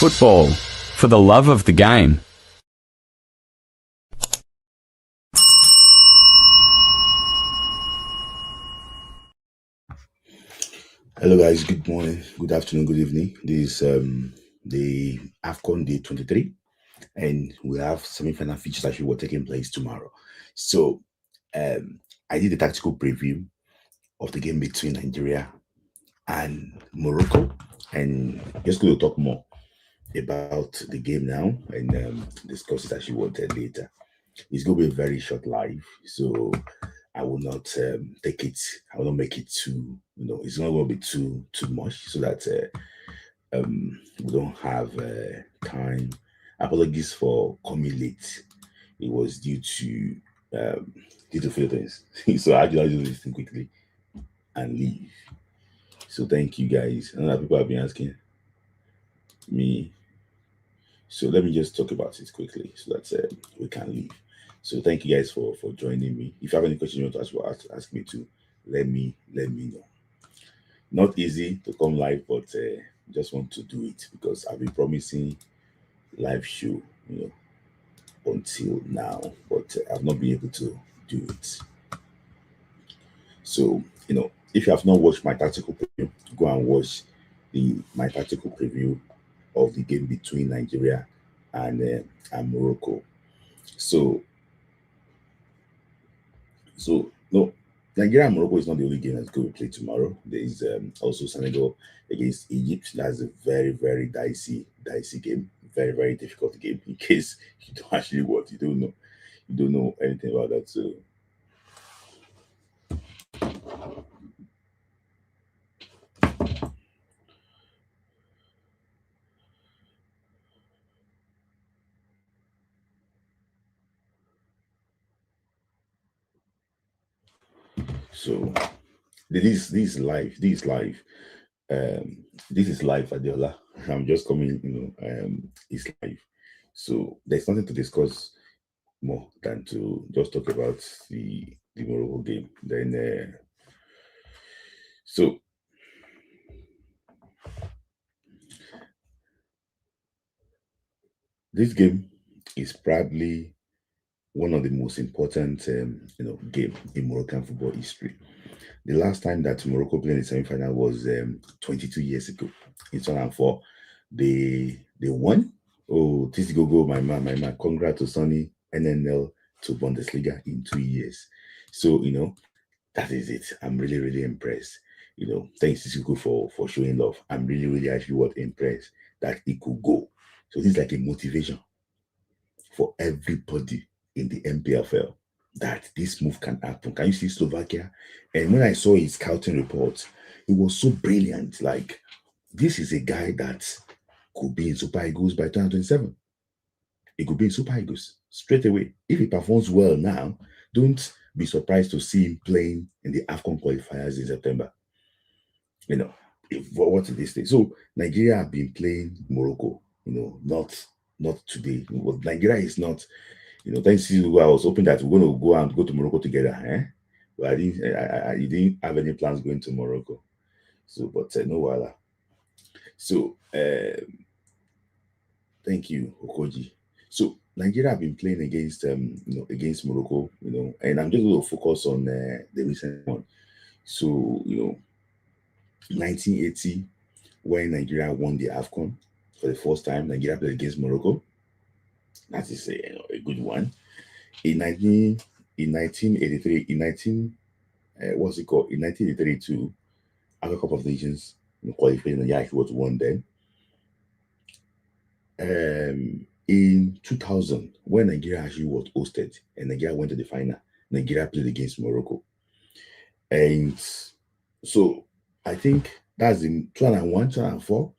Football, for the love of the game. Hello guys, good morning, good afternoon, good evening. This is the AFCON Day 23 and we have semi-final features actually were taking place tomorrow. So I did a tactical preview of the game between Nigeria and Morocco, and just going to talk more about the game now and discuss it actually what later. It's going to be a very short live, so I will not take it. I will not make it too. It's not going to be too much, so that we don't have time. Apologies for coming late. It was due to few things. So I do this thing quickly and leave. So thank you guys. I know that people have been asking me. So let me just talk about it quickly so that we can leave. So thank you guys for joining me. If you have any questions you want to ask me to, let me know. Not easy to come live, but just want to do it because I've been promising live show, until now, but I've not been able to do it. So if you have not watched my tactical preview, go and watch my tactical preview of the game between Nigeria and Morocco. So no, Nigeria and Morocco is not the only game that's going to be played tomorrow. There is also Senegal against Egypt. That's a very, very dicey game. Very, very difficult game. In case you don't actually you don't know anything about that. So this is live. This is live. This is live, Adiola. I'm just coming. It's live. So there's nothing to discuss more than to just talk about the Morocco game. Then so this game is probably one of the most important game in Moroccan football history. The last time that Morocco played in the semi-final was 22 years ago. In 2004, they won. Oh, this go my man. Congrats to Sonny, NNL to Bundesliga in 2 years. So that is it. I'm really, really impressed. Thanks to Sisoko for showing love. I'm really, really actually impressed that it could go. So this is like a motivation for everybody in the MPFL that this move can happen. Can you see Slovakia? And when I saw his scouting report, it was so brilliant. Like, this is a guy that could be in Super Eagles by 2027. It could be in Super Eagles straight away. If he performs well now, don't be surprised to see him playing in the AFCON qualifiers in September. What's this thing? So Nigeria have been playing Morocco, not today. Nigeria is not, thanks to you, I was hoping that we're going to go to Morocco together, but I didn't have any plans going to Morocco. So, but no wala. So, thank you, Okoji. So Nigeria have been playing against against Morocco, and I'm just going to focus on the recent one. So 1980, when Nigeria won the AFCON for the first time, Nigeria played against Morocco. That is a good one. In 1983, what's it called? In 1983 too, Africa Cup of Nations qualified, Nigeria was won then. In 2000, when Nigeria actually was hosted and Nigeria went to the final, Nigeria played against Morocco. And so I think that's in 2001, 2004.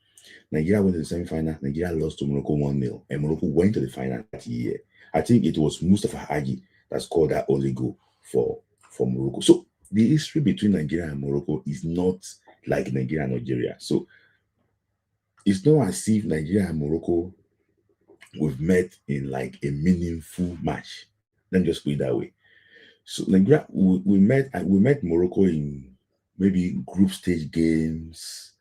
Nigeria went to the semi-final. Nigeria lost to Morocco 1-0, and Morocco went to the final that year. I think it was Mustafa Hagi that scored that only goal for Morocco. So the history between Nigeria and Morocco is not like Nigeria and Algeria. So it's not as if Nigeria and Morocco we've met in like a meaningful match. Let me just put it that way. So Nigeria, we met Morocco in maybe group stage games,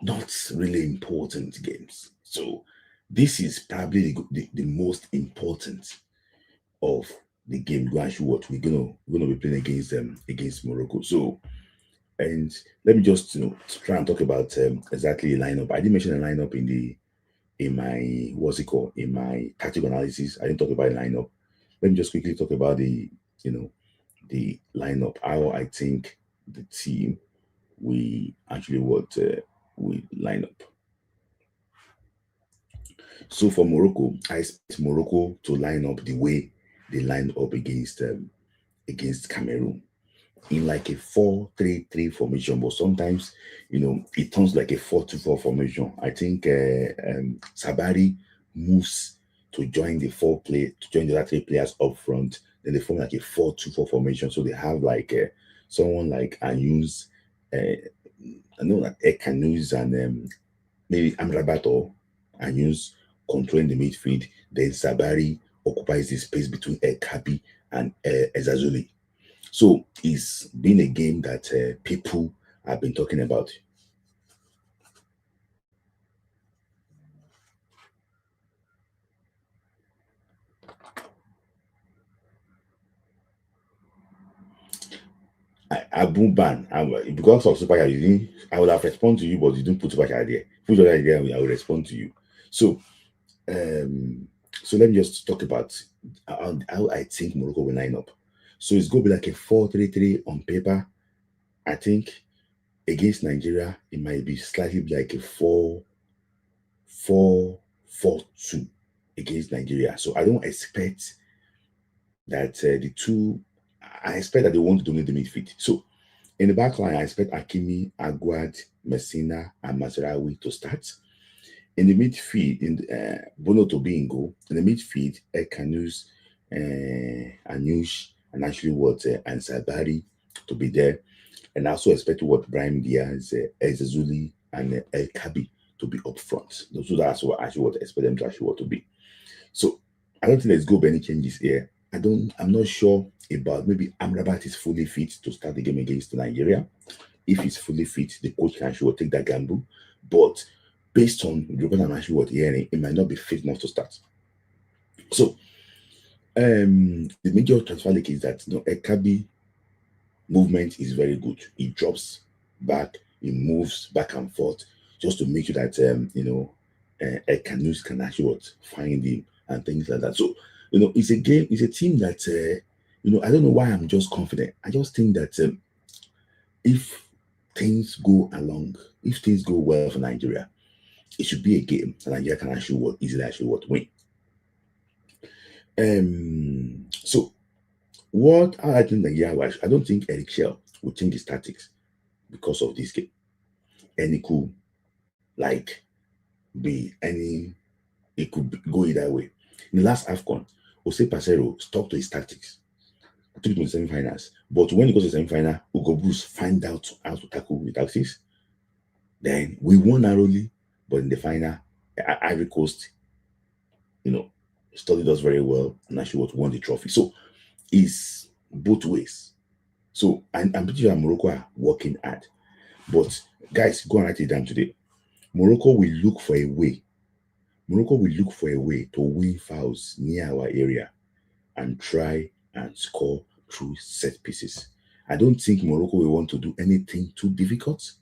not really important games. So this is probably the most important of the game. Go and show what we're gonna be playing against them against Morocco. So, and let me just try and talk about exactly the lineup. I didn't mention the lineup in my what's it called in my tactical analysis. I didn't talk about the lineup. Let me just quickly talk about you know the lineup. How I think the team we actually we line up. So for Morocco, I expect Morocco to line up the way they lined up against Cameroon in like a 4-3-3 formation, but sometimes it turns like a 4-2-4 formation. I think Sabari moves to join the other three players up front. Then they form like a 4-2-4 formation. So they have like someone like Anyus, I know that Ekanus and maybe Amrabat or Anyus controlling the midfield. Then Sabari occupies the space between Kabi and Ezazuli. So it's been a game that people have been talking about. Abu Ban, because of Super Chat, I will have responded to you, but you didn't put Super Chat there. Put your idea, I will respond to you. So, um, so let me just talk about how I think Morocco will line up. So it's going to be like a 4-3-3 on paper. I think against Nigeria, it might be slightly like a 4-4-4-2 against Nigeria. So I don't expect that the two. I expect that they want to dominate the midfield. So in the back line, I expect Hakimi, Aguad, Messina, and Mazraoui to start. In the midfield, Bono to be in goal. In the midfield, Ekanus, Anush, and actually and Sabari to be there. And I also expect Brahim Diaz, Ezazuli, and El Kabi to be up front. So that's what I actually expect them to actually to be. So I don't think there's going to be any changes here. I'm not sure about maybe Amrabat is fully fit to start the game against Nigeria. If he's fully fit, the coach can actually take that gamble. But based on the report I'm actually hearing, it might not be fit enough to start. So the major transfer leak is that Ekabi movement is very good. He drops back, he moves back and forth just to make sure that Ekanus can actually find him and things like that. So it's a team that I don't know why I'm just confident. I just think that if things go well for Nigeria, it should be a game that Nigeria can actually easily win. So what I think Nigeria, I don't think Eric Shell will change his tactics because of this game. And it could go either way. In the last AFCON, Jose Pacero stuck to his tactics. Took it to the semi-finals. But when it goes to the semi-final, Hugo Bruce find out how to tackle the tactics. Then we won narrowly, but in the final, Ivory Coast, studied us very well and actually won the trophy. So it's both ways. So I'm pretty sure Morocco are working hard. But guys, go and write it down today. Morocco will look for a way. Morocco will look for a way to win fouls near our area and try and score through set pieces. I don't think Morocco will want to do anything too difficult.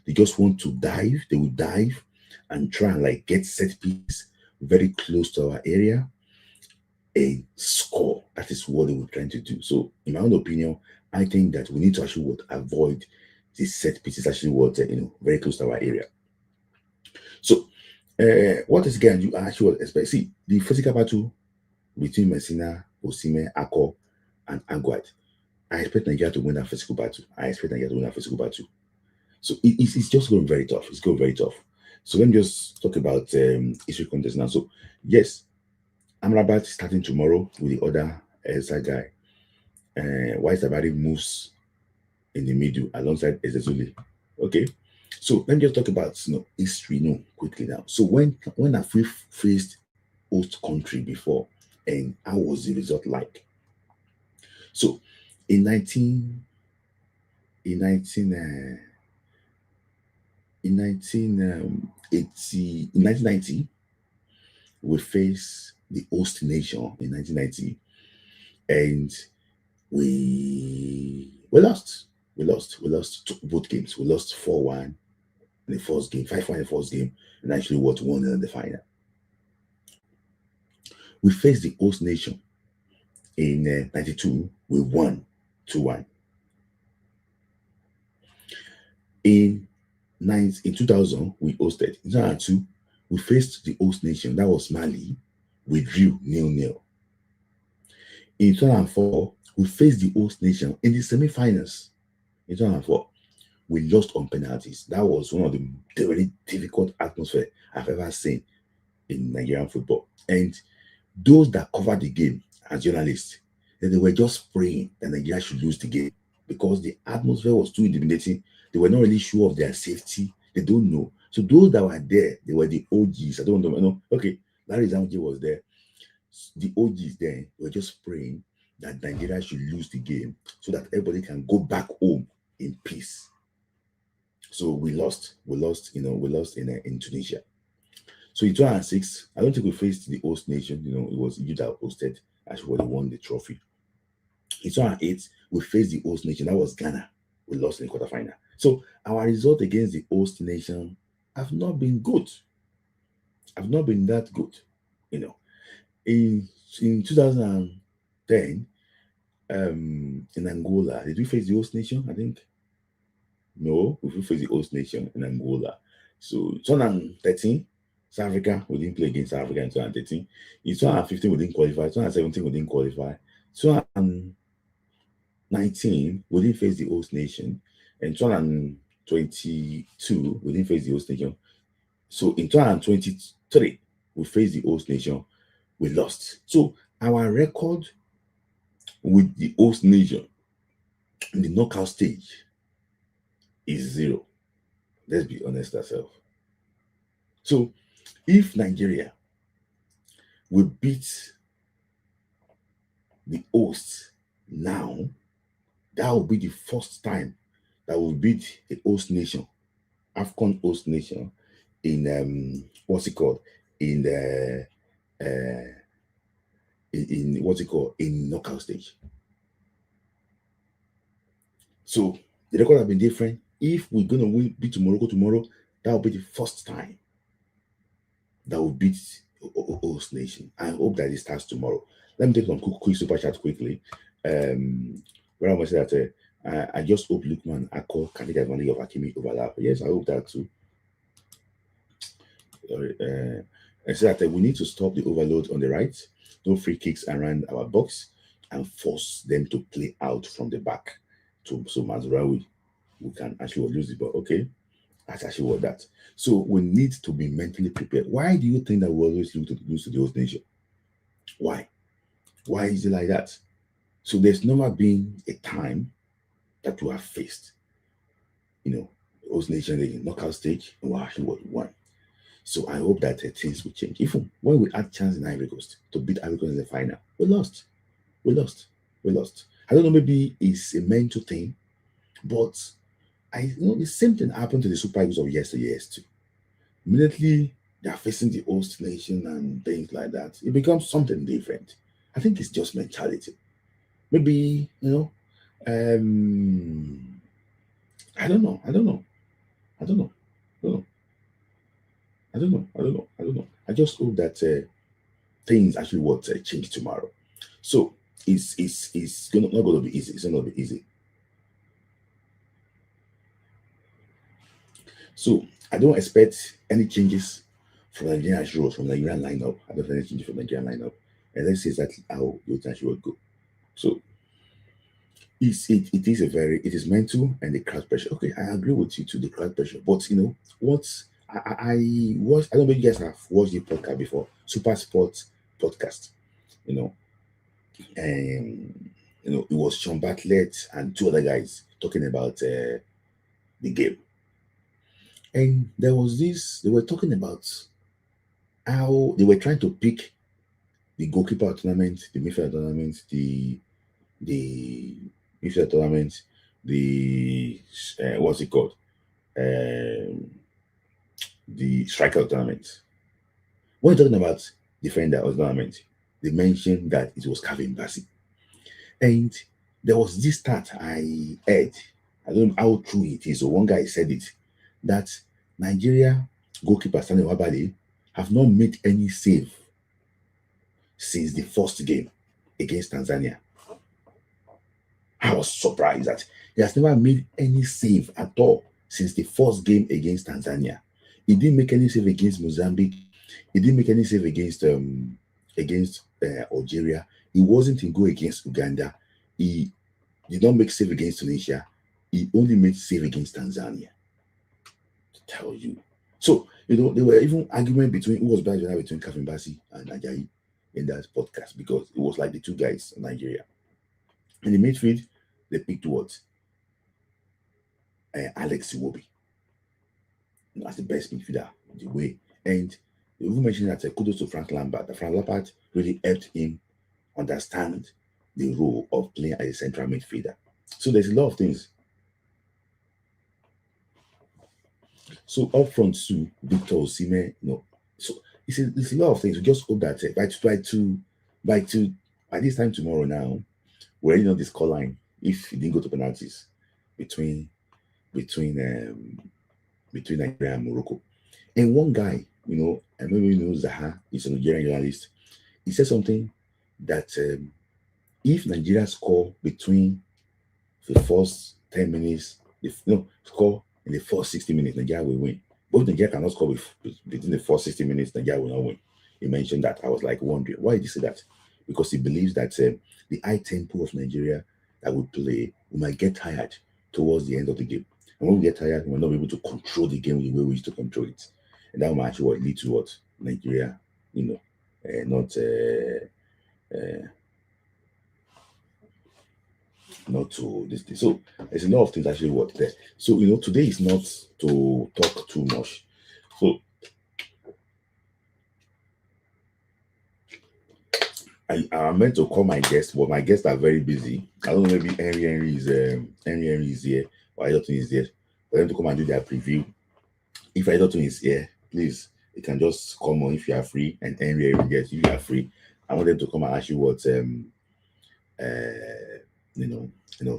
They just want to dive. They will dive and try and get set piece very close to our area and score. That is what they were trying to do. So, in my own opinion, I think that we need to actually avoid the set pieces actually very close to our area. So, what is again you actually expect? See, the physical battle between Messina, Osimhen, Ako, and Aguad. I expect Nigeria to win that physical battle. So it's just going very tough. It's going very tough. So let me just talk about issue contest now. So yes, Amrabat starting tomorrow with the other Elsa guy. White Sabari moves in the middle alongside Ezezuli. Okay. So let me just talk about history quickly now. So when have we faced host country before, and how was the result like? So in 19 in 1990, we faced the host nation in 1990, and we lost. We lost both games. We lost 4-1 in the first game, 5-1 in the first game, and actually what 1 in the final. We faced the host nation in 92. We won 2-1. In 2000, we hosted. In 2002, we faced the host nation. That was Mali. We drew 0-0. In 2004, we faced the host nation in the semi-finals. In 2004, we lost on penalties. That was one of the very difficult atmosphere I've ever seen in Nigerian football. And those that covered the game as journalists, they were just praying that Nigeria should lose the game because the atmosphere was too intimidating. They were not really sure of their safety. They don't know. So those that were there, they were the OGs. I don't know. Okay, Larry Zamji was there. The OGs there were just praying that Nigeria should lose the game so that everybody can go back home in peace. So we lost. We lost in Tunisia. So in 2006, I don't think we faced the host nation. It was Egypt that hosted. Actually, they won the trophy. In 2008, we faced the host nation. That was Ghana. We lost in the quarterfinal. So our result against the host nation have not been good. Have not been that good. In 2010, in Angola, did we face the host nation? I think no, we faced the host nation in Angola. So 2013, South Africa, we didn't play against South Africa in 2013. In 2015, we didn't qualify. 2017, we didn't qualify. 2019, we didn't face the host nation. And 2022, we didn't face the host nation. So in 2023, we faced the host nation. We lost. So our record with the host nation in the knockout stage is 0. Let's be honest ourselves. So if Nigeria will beat the host now, that will be the first time that we'll beat a host nation, AFCON host nation, in what's it called? In the in knockout stage. So the record have been different. If we're gonna beat Morocco tomorrow, that will be the first time that will beat host nation. I hope that it starts tomorrow. Let me take some quick super chat quickly. Where I want to say that I just hope Lukman Akko can take advantage of Hakimi overlap. Yes, I hope that too. I said that we need to stop the overload on the right, no free kicks around our box, and force them to play out from the back. So Mazraoui, we can actually lose the ball. Okay, that's actually what that. So we need to be mentally prepared. Why do you think that we always lose to the host nation? Why? Why is it like that? So there's never been a time that we have faced, host nation in knockout stage, and we actually won. So I hope that things will change. Even when we had chance in Ivory Coast to beat Ivory Coast in the final, we lost. We lost. I don't know, maybe it's a mental thing, but the same thing happened to the Super Eagles of yesteryears too. Immediately they are facing the host nation and things like that. It becomes something different. I think it's just mentality. Maybe, I don't know. I just hope that things actually will change tomorrow. So it's not going to be easy. It's not going to be easy. So I don't expect any changes from Nigeria's rules, from the Nigerian lineup. I don't expect any changes from the Nigerian lineup. And let's see exactly how the actually will go. So it is mental and the crowd pressure. Okay, I agree with you to the crowd pressure. But I don't know if you guys have watched the podcast before, Super Sports podcast, and it was Sean Bartlett and 2 other guys talking about the game. And there was they were talking about how they were trying to pick the goalkeeper tournament, the midfield tournament, the midfield tournament, the what's it called? the striker of the tournament. When talking about defender of the tournament, they mentioned that it was Kevin Bassey. And there was this stat I heard. I don't know how true it is. So one guy said it that Nigeria goalkeeper Stanley Wabale have not made any save since the first game against Tanzania. I was surprised that he has never made any save at all since the first game against Tanzania. He didn't make any save against Mozambique. He didn't make any save against Algeria. He wasn't in goal against Uganda. He did not make save against Tunisia. He only made save against Tanzania. To tell you. So, there were even argument between who was better between Kafin Bassi and Ajayi in that podcast because it was like the two guys in Nigeria. In the midfield, they picked what? Alex Iwobi as the best midfielder the way. And they even mentioned that kudos to Frank Lampard. That Frank Lampard really helped him understand the role of playing as a central midfielder. So there's a lot of things. So up front too, Victor Osimhen, so it's a lot of things. We just hope that by this time tomorrow now, we already know the scoreline if it didn't go to penalties between Nigeria and Morocco. And one guy, I maybe you know Zaha, he's a Nigerian journalist. He said something that if Nigeria score between the first 10 minutes, score in the first 60 minutes, Nigeria will win. But if Nigeria cannot score within the first 60 minutes, Nigeria will not win. He mentioned that. I was like wondering, why did he say that? Because he believes that the high tempo of Nigeria that we play, we might get tired towards the end of the game. And when we get tired, we will not be able to control the game the way we used to control it. And that might actually lead to what? Nigeria, not to this thing. So there's a lot of things actually what there. So today is not to talk too much. So I meant to call my guests, but my guests are very busy. I don't know, maybe Henry is here, or Ayrton is there for them to come and do their preview. If Ayrton is here, please, you can just come on if you are free, and Henry, yes, if you are free. I want them to come and ask you what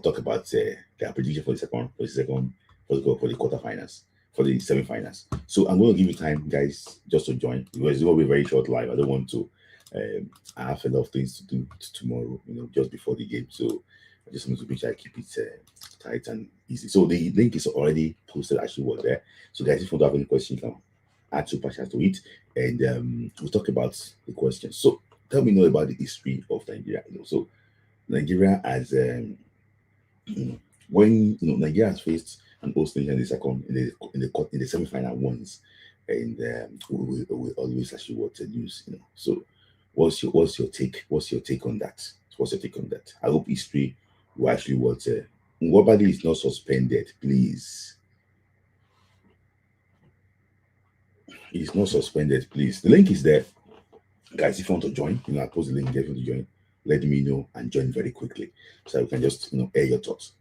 talk about their prediction for the quarterfinals, for the semifinals. So I'm going to give you time, guys, just to join because it's going to be a very short live. I don't want to. I have a lot of things to do tomorrow, just before the game. So I just want to make sure I keep it tight and easy. So the link is already posted actually was there. So guys, if you don't have any questions, you can add super chats to it, and we'll talk about the questions. So tell me about the history of Nigeria. So Nigeria as when Nigeria has faced an host nation in the second in the semi-final once, and we always actually what to use. So what's your take? What's your take on that? What's your take on that? I hope history will actually what Nwabali is not suspended, please. He's not suspended, please. The link is there. Guys, if you want to join, I post the link there. If you want to join, let me know and join very quickly so we can just air your thoughts.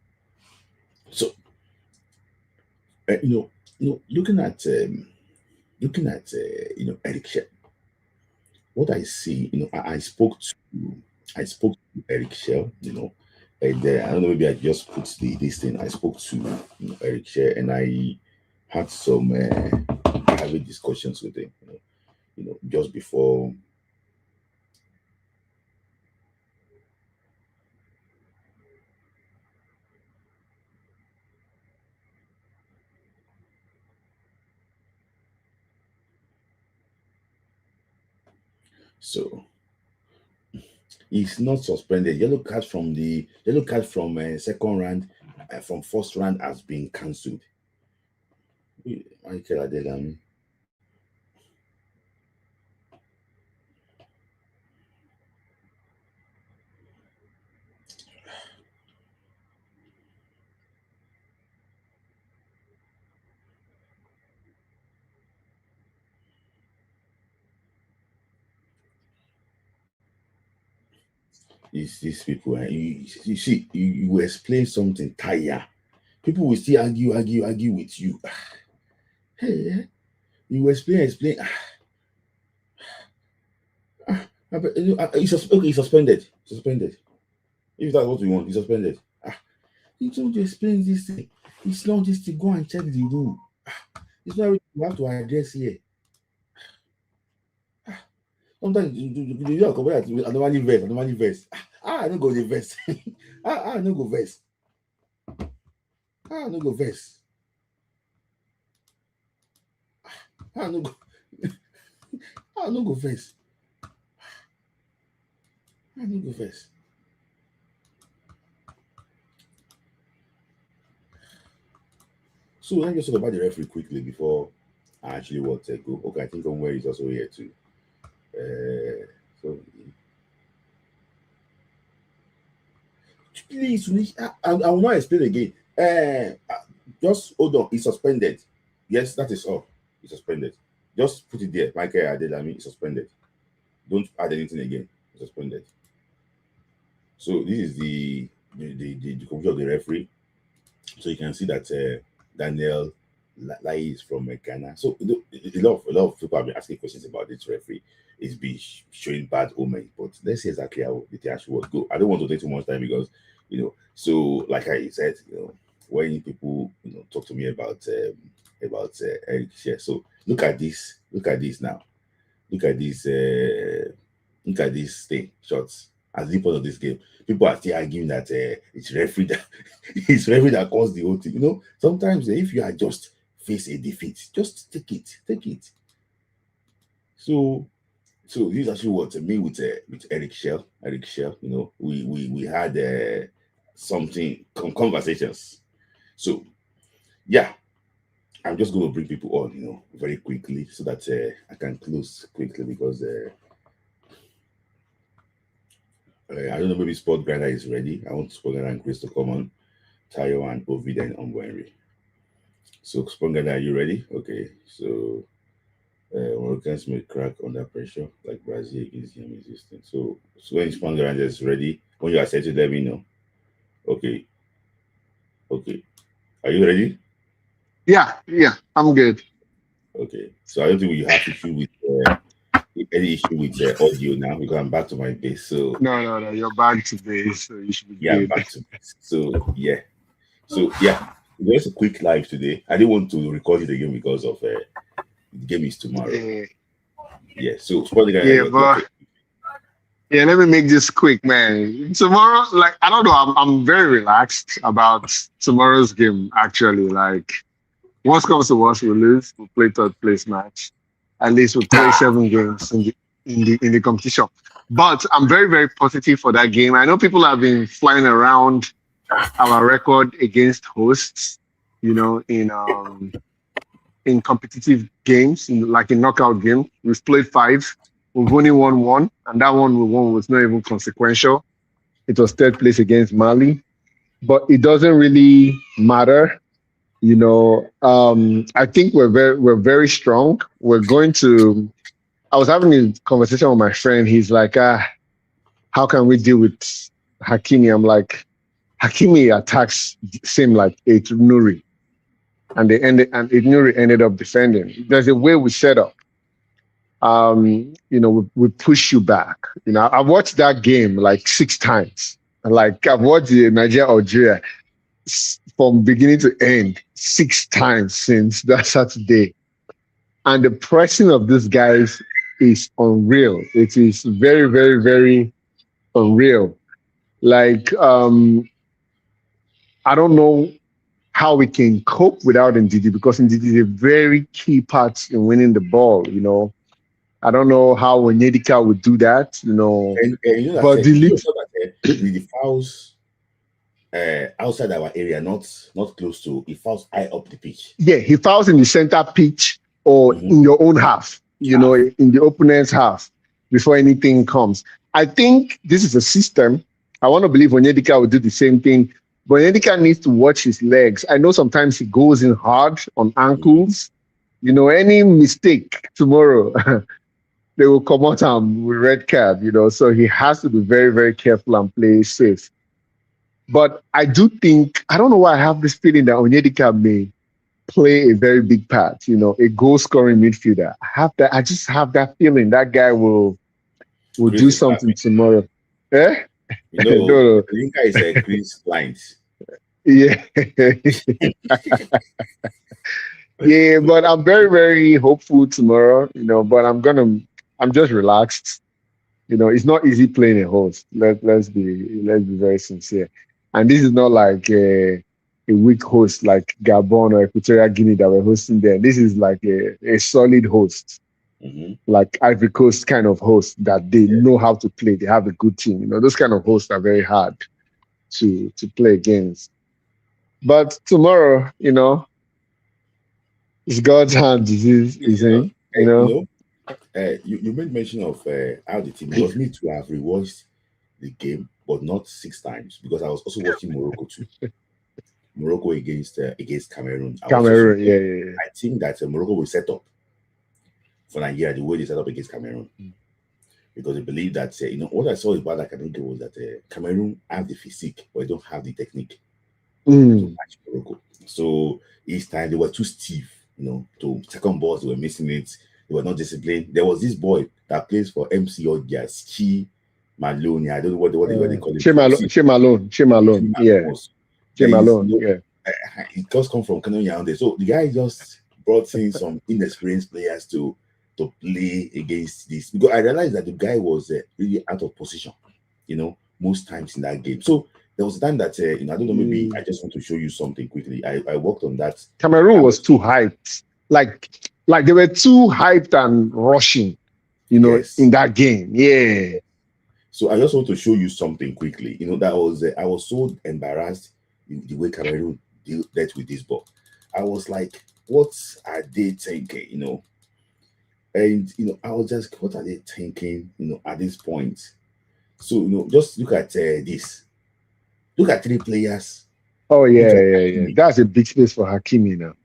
So looking at Eric Shell, what I see, I spoke to Eric Shell, and I don't know, maybe I just put this thing. I spoke to Eric Shell, and I had some private discussions with him, just before. So he's not suspended. Yellow card from second round, from first round has been cancelled. Michael Adelami. These people, you see, you explain something, tire. People will still argue with you. Hey, You explain. Okay, he's suspended. Suspended. If that's what we want, he's suspended. You don't explain this thing. It's not just to go and check the rule. It's not everything you have to address here. Sometimes you don't compare that. I normally vest. I don't go the vest. I don't go vest. I don't go vest. I don't go. I don't go vest. I don't go vest. So let me just talk about the referee quickly before I actually want to go. Okay, I think Onwe is also here too. So please, I will not explain again. Just hold on. He's suspended. Yes, that is all. He's suspended. Just put it there. Michael Adelami is suspended. Don't add anything again. He's suspended. So this is the conclusion of the referee. So you can see that Daniel Lai is from Ghana. So a lot of people have been asking questions about this referee. It's been showing bad omen, but let's see exactly how the thing actually was. Go. I don't want to take too much time because So like I said, when people talk to me about Eric Share. So look at this now. Look at this thing shots at the point of this game. People are still arguing that it's referee that caused the whole thing. Sometimes if you are just face a defeat, just take it. So this is actually what me with Eric Shell. We had something conversations. So yeah, I'm just going to bring people on, very quickly so that I can close quickly because I don't know, maybe Sport Grinder is ready. I want Sport Grinder and Chris to come on. Tayo and Ovid and Omwenri. So Sport Grinder, are you ready? Okay. So Moroccans may crack under pressure like Brazil against him resistant. So when Sport Grinder is ready, when you are set to let me know. Okay. Are you ready? Yeah, I'm good. Okay. So I don't think we have issue with any issue with audio now because I'm back to my base. So No, you're back today, so you should be I'm good. back to base. So there's a quick live today. I didn't want to record it again because of the game is tomorrow. Yeah. So let me make this quick, man. Tomorrow, I don't know, I'm very relaxed about tomorrow's game. Actually, worst comes to worst, we lose. We play third place match. At least we play 7 games in the competition. But I'm very, very positive for that game. I know people have been flying around our record against hosts, in competitive games, in knockout game. We've played 5. We've only won 1, and that one we won was not even consequential. It was third place against Mali, but it doesn't really matter. I think we're very strong. We're going to. I was having a conversation with my friend. He's like, how can we deal with Hakimi? I'm like, Hakimi attacks seem like Nuri, and Nuri ended up defending. There's a way we set up. We push you back. I've watched that game 6 times. I've watched the Nigeria from beginning to end 6 times since that Saturday. And the pressing of these guys is unreal. It is very, very, very unreal. I don't know how we can cope without Ndidi because Ndidi is a very key part in winning the ball, I don't know how Onyedika would do that, but the fouls outside our area, not close to. He fouls high up the pitch. Yeah, he fouls in the center pitch or in your own half, in the opponent's half before anything comes. I think this is a system. I want to believe Onyedika will do the same thing, but Onyedika needs to watch his legs. I know sometimes he goes in hard on ankles. Any mistake tomorrow, they will come out with red card, so he has to be very, very careful and play safe. But I do think, I don't know why I have this feeling that Onyedika may play a very big part. You know, a goal scoring midfielder. I just have that feeling that guy will do Chris is something laughing. tomorrow. Eh? You No, know, no. Linka is a Chris Lines. Yeah. Yeah, but I'm very, very hopeful tomorrow, you know, but I'm just relaxed. You know, it's not easy playing a host. Let's be very sincere. And this is not like a weak host like Gabon or Equatorial Guinea that we're hosting there. This is like a solid host, Mm-hmm. like Ivory Coast kind of host that they know how to play. They have a good team. You know, those kind of hosts are very hard to play against. But tomorrow, you know, it's God's hand disease is You know, in, you know. you made mention of how the team. It was me to have rewatched the game, but not 6 times because I was also watching Morocco too. Morocco against Cameroon. I was also. Cameroon, yeah. I think that Morocco will set up for Nigeria the way they set up against Cameroon because they believe that what I saw about that Cameroon game was that Cameroon have the physique but they don't have the technique to match Morocco. So each time they were too stiff, to second balls, they were missing it. They were not disciplined. There was this boy that plays for MC Odias, Chi Maloney. I don't know what they call him. Malone, yeah. Malone, yeah. It just come from Cameroon Yaoundé. So the guy just brought in some inexperienced players to play against this because I realized that the guy was really out of position, most times in that game. So there was a time that I don't know, maybe I just want to show you something quickly. I worked on that. Cameroon was too hyped, like they were too hyped and rushing, Yes. in that game. Yeah. So I just want to show you something quickly. That was I was so embarrassed the way Cameroon dealt with this ball. I was like, what are they thinking? And I was just, what are they thinking? At this point. So just look at this. Look at 3 players. Oh yeah. That's a big space for Hakimi now.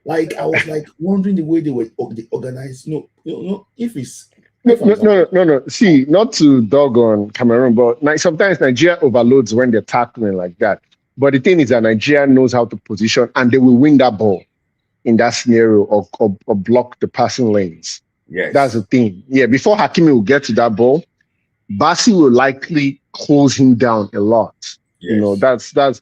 Like I was like wondering the way they organized. If it's no. See, not to dog on Cameroon, but sometimes Nigeria overloads when they're tackling like that. But the thing is that Nigeria knows how to position, and they will win that ball in that scenario or block the passing lanes. Yes, that's the thing. Yeah, before Hakimi will get to that ball, Bassi will likely close him down a lot. Yes. That's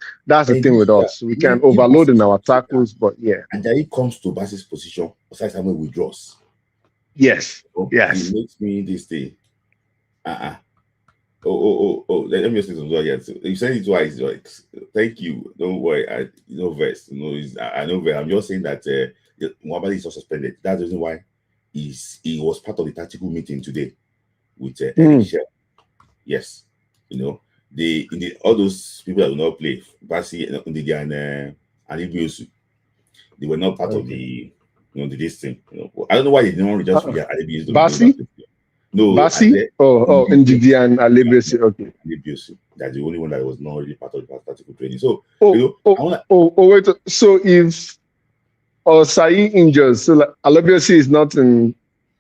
the thing with us. We can overload in our tackles, but yeah. And then it comes to Bassi's position, besides Samuel withdraws. Yes. Yes. It makes me this thing. Oh. Let me just say something again. So you said it twice, like, thank you. Don't worry. I verse. I know verse. I'm just saying that Mwabali is not suspended. That's the reason why he was part of the tactical meeting today with Eric Shell. Yes. All those people that will not play, Bassi, and Alibiosu, they were not part of the this thing. I don't know why they didn't just Alibiosu. Bassi? No, Bassi? Ndidi and Alibiosu. Okay. Alibiosu. That's the only one that was not really part of the tactical training. So, wait. So if Osai injures, so Alibiosu is not in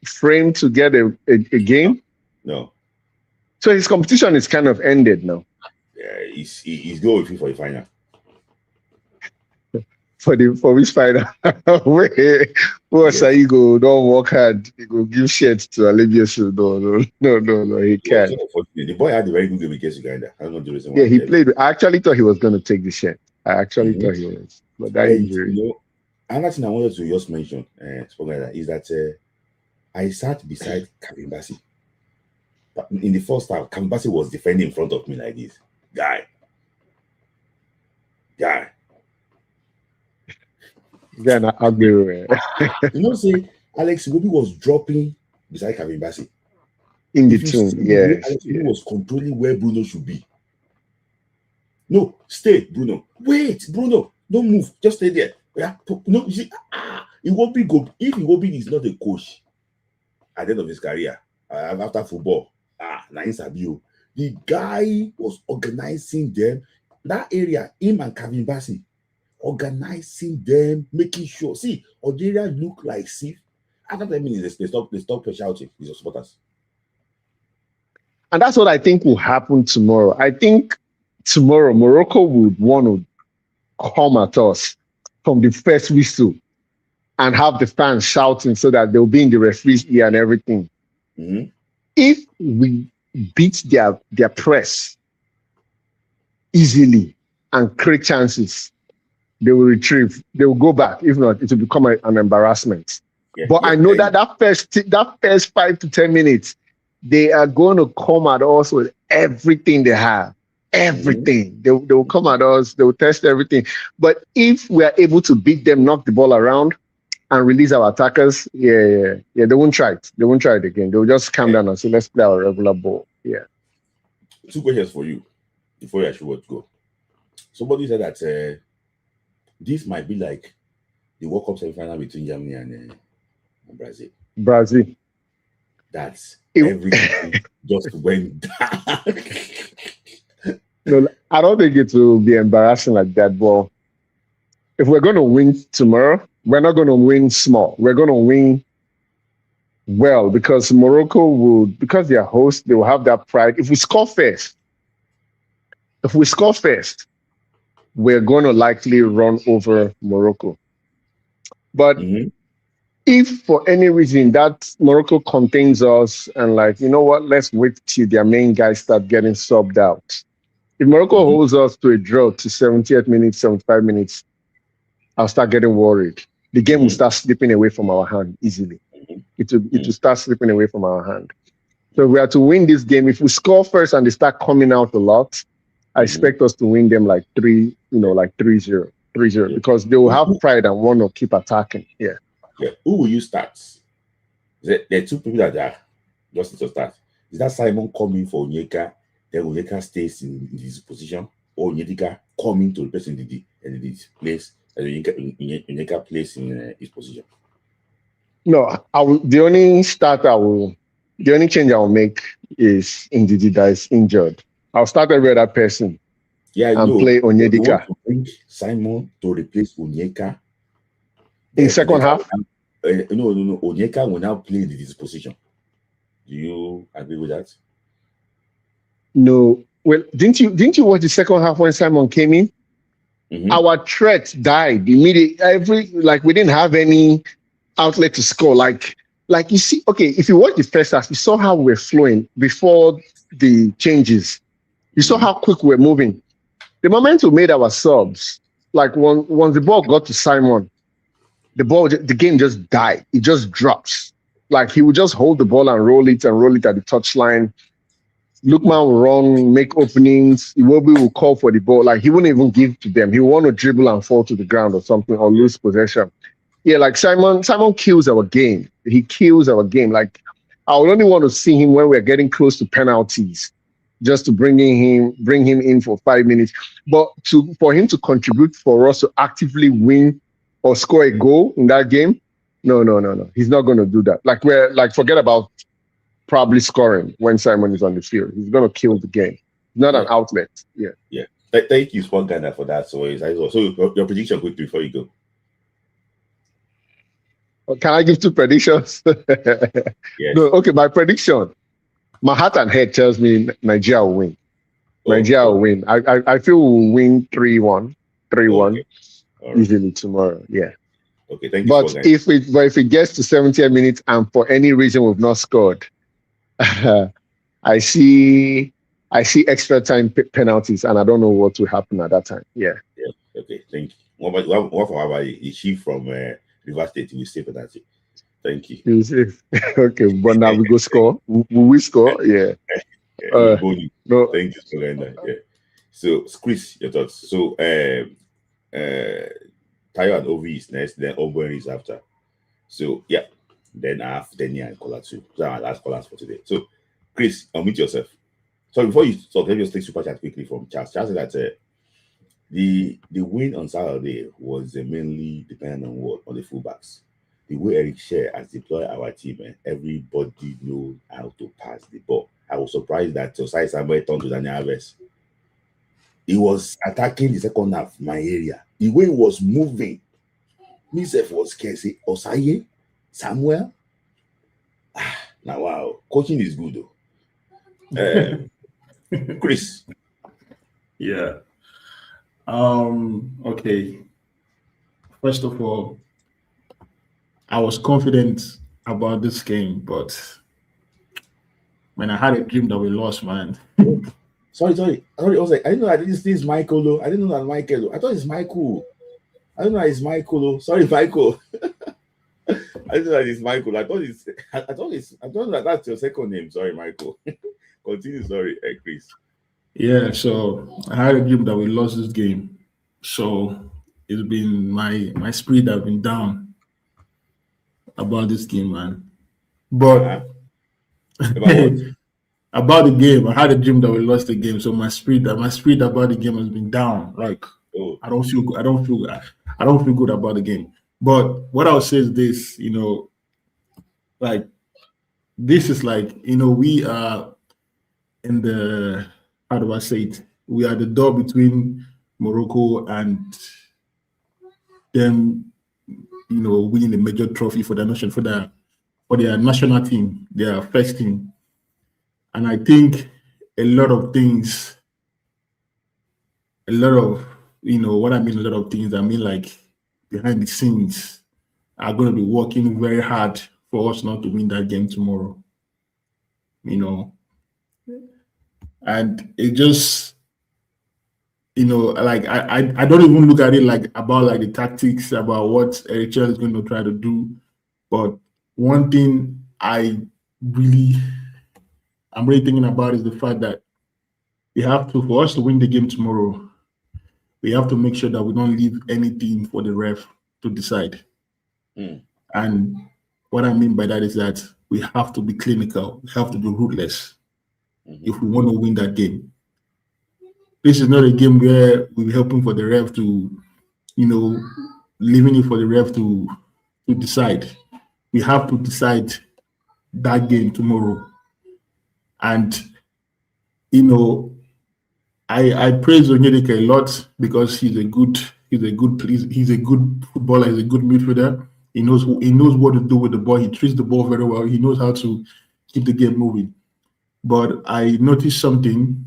frame to get a game? No. So his competition is kind of ended now. Yeah, he's going for the final. For which final? Where Osai go? Don't work hard. He go give shit to Alibiosu. No. He can't. The boy had a very good game against Uganda. I don't know the reason why. Yeah, he played. I actually thought he was going to take the shit. I actually thought he was, but that injury. Another thing I wanted to just mention, is that I sat beside Kevin Bassi. But in the first half, Kevin Bassi was defending in front of me like this. Guy. Then Aguero. Say Alex Iwobi was dropping beside Kevin Bassi. In between, yeah. Alex Iwobi was controlling where Bruno should be. No, stay, Bruno. Wait, Bruno, don't move. Just stay there. Yeah, no, you see, Iwobi go. If Iwobi is not a coach at the end of his career, after football, Sabio, the guy was organizing them. That area, him and Kevin Bassi, organizing them, making sure. See, Algeria look like safe. After 10 minutes, they stop shouting. These supporters. And that's what I think will happen tomorrow. I think tomorrow Morocco would want to come at us from the first whistle and have the fans shouting so that they'll be in the referee's ear and everything. Mm-hmm. If we beat their press easily and create chances, they will retrieve. They will go back. If not, it will become an embarrassment. Yeah, but I know that first 5 to 10 minutes, they are going to come at us with everything they have. Everything. Mm-hmm. They will come at us. They will test everything. But if we are able to beat them, knock the ball around, and release our attackers, they won't try it. They won't try it again. They'll just calm down and say, let's play our regular ball. Yeah. 2 questions for you before you actually go. Somebody said that this might be like the World Cup semi-final between Germany and Brazil. That's everything just went down. No, I don't think it will be embarrassing like that. But if we're going to win tomorrow, we're not going to win small. We're going to win well because Morocco will, because they are hosts, they will have that pride. If we score first, we're going to likely run over Morocco. But if for any reason that Morocco contains us and like, you know what, let's wait till their main guys start getting subbed out. If Morocco holds us to a draw to 70th minute, 75 minutes, I'll start getting worried. The game will start slipping away from our hand easily. It will start slipping away from our hand. So we are to win this game. If we score first and they start coming out a lot, I expect us to win them like 3-0, 3-0, because they will have pride and want to keep attacking. Yeah. Who will you start? There are 2 people that are just to start. Is that Simon coming for Onyeka? Then Onyeka stays in his position, or Onyeka coming to replace in the place, and Onyeka plays in his position? No, the only change I will make is Ndidi that is injured. I'll start every other person. And play Onyedika. Simon to replace Onyeka in second half. No. Onyeka will now play in this position. Do you agree with that? No. Well, didn't you watch the second half when Simon came in? Our threat died immediately. We didn't have any outlet to score. Like you see, okay, if you watch the first half, you saw how we were flowing before the changes. You saw how quick we were moving. The moment we made our subs, like once the ball got to Simon, the game just died. It just drops. Like he would just hold the ball and roll it at the touchline. Lookman will run, make openings. Iwobi will call for the ball. Like he wouldn't even give to them. He would want to dribble and fall to the ground or something or lose possession. Yeah, like Simon kills our game. He kills our game. Like I would only want to see him when we're getting close to penalties, just to bring him in for 5 minutes. But for him to contribute for us to actively win or score a goal in that game, no. He's not going to do that. Forget about probably scoring when Simon is on the field. He's going to kill the game. Not an outlet. Yeah. Thank you, Sport Ghana, for that. So your prediction quickly before you go. Can I give 2 predictions? Yes. No, okay, my prediction. My heart and head tells me Nigeria will win. Nigeria will win. I feel we'll win 3-1. 3-1 easily tomorrow. Yeah. Okay, thank you. But if it gets to 70 minutes and for any reason we've not scored, I see extra time penalties and I don't know what will happen at that time. Yeah. Okay, thank you. What about is she from River State? We say penalty. Thank you. Okay, but now we go score. Will we score? Yeah. No. Thank you, Solenda. Yeah. So, Chris, your thoughts. So, Tayo and Ovi is next, then Owen is after. So, yeah. Then I have Denia and Kola too. Those are my last callers for today. So, Chris, unmute yourself. So, before you talk, let me just take super chat quickly from Charles. Charles said that the win on Saturday was mainly dependent on the fullbacks. The way Eric Scher has deployed our team, and everybody knows how to pass the ball. I was surprised that Josiah Samuel turned to Daniel Alves. He was attacking the second half, my area. The way he was moving, myself was scared. Say, Osaye, Samuel. Now, wow, coaching is good though. Chris, Yeah. Okay. First of all, I was confident about this game, but when I had a dream that we lost, man. Sorry. I was like, I didn't know that this is Michael. Though. I didn't know that Michael. I thought it's Michael. I don't know that it's Michael. Though. Sorry, Michael. I didn't know that it's Michael. I thought that that's your second name. Sorry, Michael. Continue. Sorry, Chris. Yeah, so I had a dream that we lost this game. So it's been my spirit has been down about this game, man. But About what? about the game, I had a dream that we lost the game. So my spirit about the game has been down. Like I don't feel good. I don't feel good about the game. But what I'll say is this, like this is like, we are in the, how do I say it? We are the door between Morocco and them, winning the major trophy for their nation, for their national team, their first team. And I think a lot of things, what I mean, a lot of things, I mean like behind the scenes are going to be working very hard for us not to win that game tomorrow. And it just, like I don't even look at it like about like the tactics, about what Eritrea is going to try to do. But one thing I'm really thinking about is the fact that for us to win the game tomorrow, we have to make sure that we don't leave anything for the ref to decide. And what I mean by that is that we have to be clinical, we have to be ruthless if we want to win that game. This is not a game where we're helping for the ref to, leaving it for the ref to decide. We have to decide that game tomorrow. And, I praise Onyedika a lot because he's a good footballer, he's a good midfielder. He knows what to do with the ball. He treats the ball very well. He knows how to keep the game moving. But I noticed something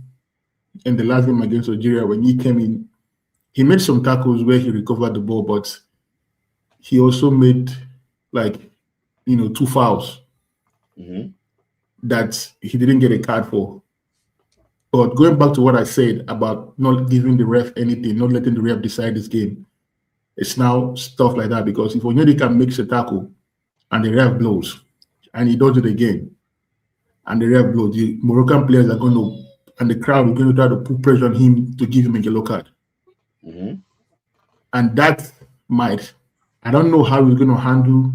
in the last game against Algeria when he came in. He made some tackles where he recovered the ball, but he also made 2 fouls that he didn't get a card for. But going back to what I said about not giving the ref anything, not letting the ref decide this game, it's now stuff like that, because if Onyedika makes a tackle and the ref blows and he does it again and the ref blows, the Moroccan players are going to, and the crowd is going to try to put pressure on him to give him a yellow card. And that I don't know how he's going to handle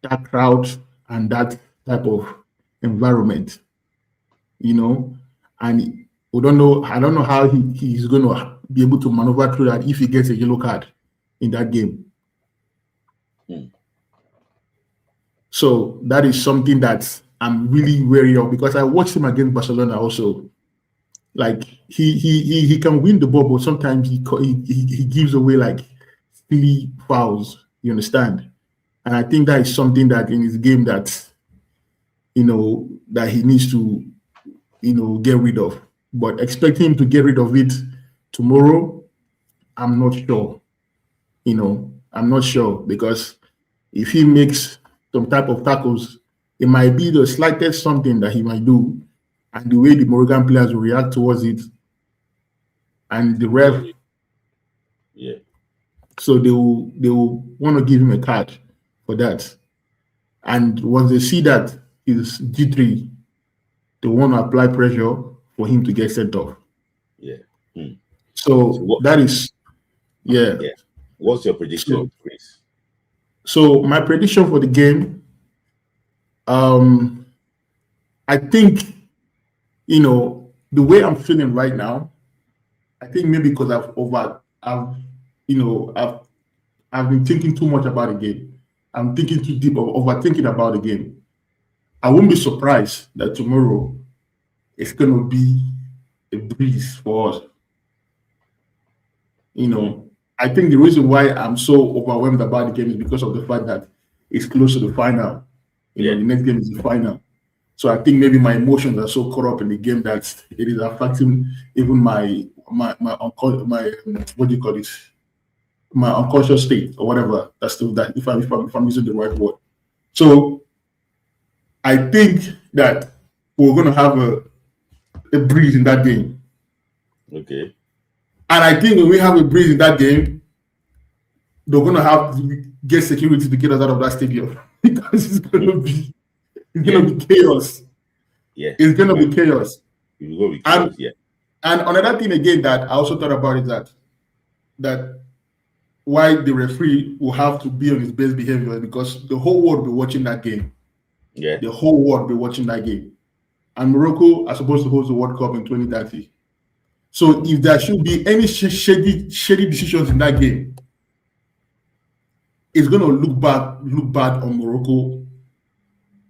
that crowd and that type of environment, and I don't know how he's going to be able to maneuver through that if he gets a yellow card in that game. So that is something that I'm really wary of, because I watched him against Barcelona also. Like he can win the ball, but sometimes he gives away like silly fouls. You understand? And I think that is something that in his game that that he needs to get rid of. But expecting him to get rid of it tomorrow, I'm not sure. I'm not sure, because if he makes some type of tackles, it might be the slightest something that he might do, and the way the Moroccan players will react towards it, and the ref, so they will want to give him a card for that. And once they see that he's G3, they want to apply pressure for him to get sent off. So that is, What's your prediction, Chris? So my prediction for the game, I think, the way I'm feeling right now, I think maybe because I've been thinking too much about the game. I'm thinking too deep, overthinking about the game. I won't be surprised that tomorrow it's going to be a breeze for us. I think the reason why I'm so overwhelmed about the game is because of the fact that it's close to the final. The next game is the final. So I think maybe my emotions are so caught up in the game that it is affecting even what do you call it? My unconscious state or whatever. That's still that if I'm using the right word. So I think that we're gonna have a breeze in that game. Okay. And I think when we have a breeze in that game, they're gonna have to get security to get us out of that stadium because it's gonna be chaos. Yeah. It's gonna be chaos. It will be chaos, yeah. And another thing again that I also thought about is that why the referee will have to be on his best behavior because the whole world will be watching that game. Yeah. The whole world will be watching that game. And Morocco are supposed to host the World Cup in 2030. So if there should be any shady decisions in that game, it's going to look bad on Morocco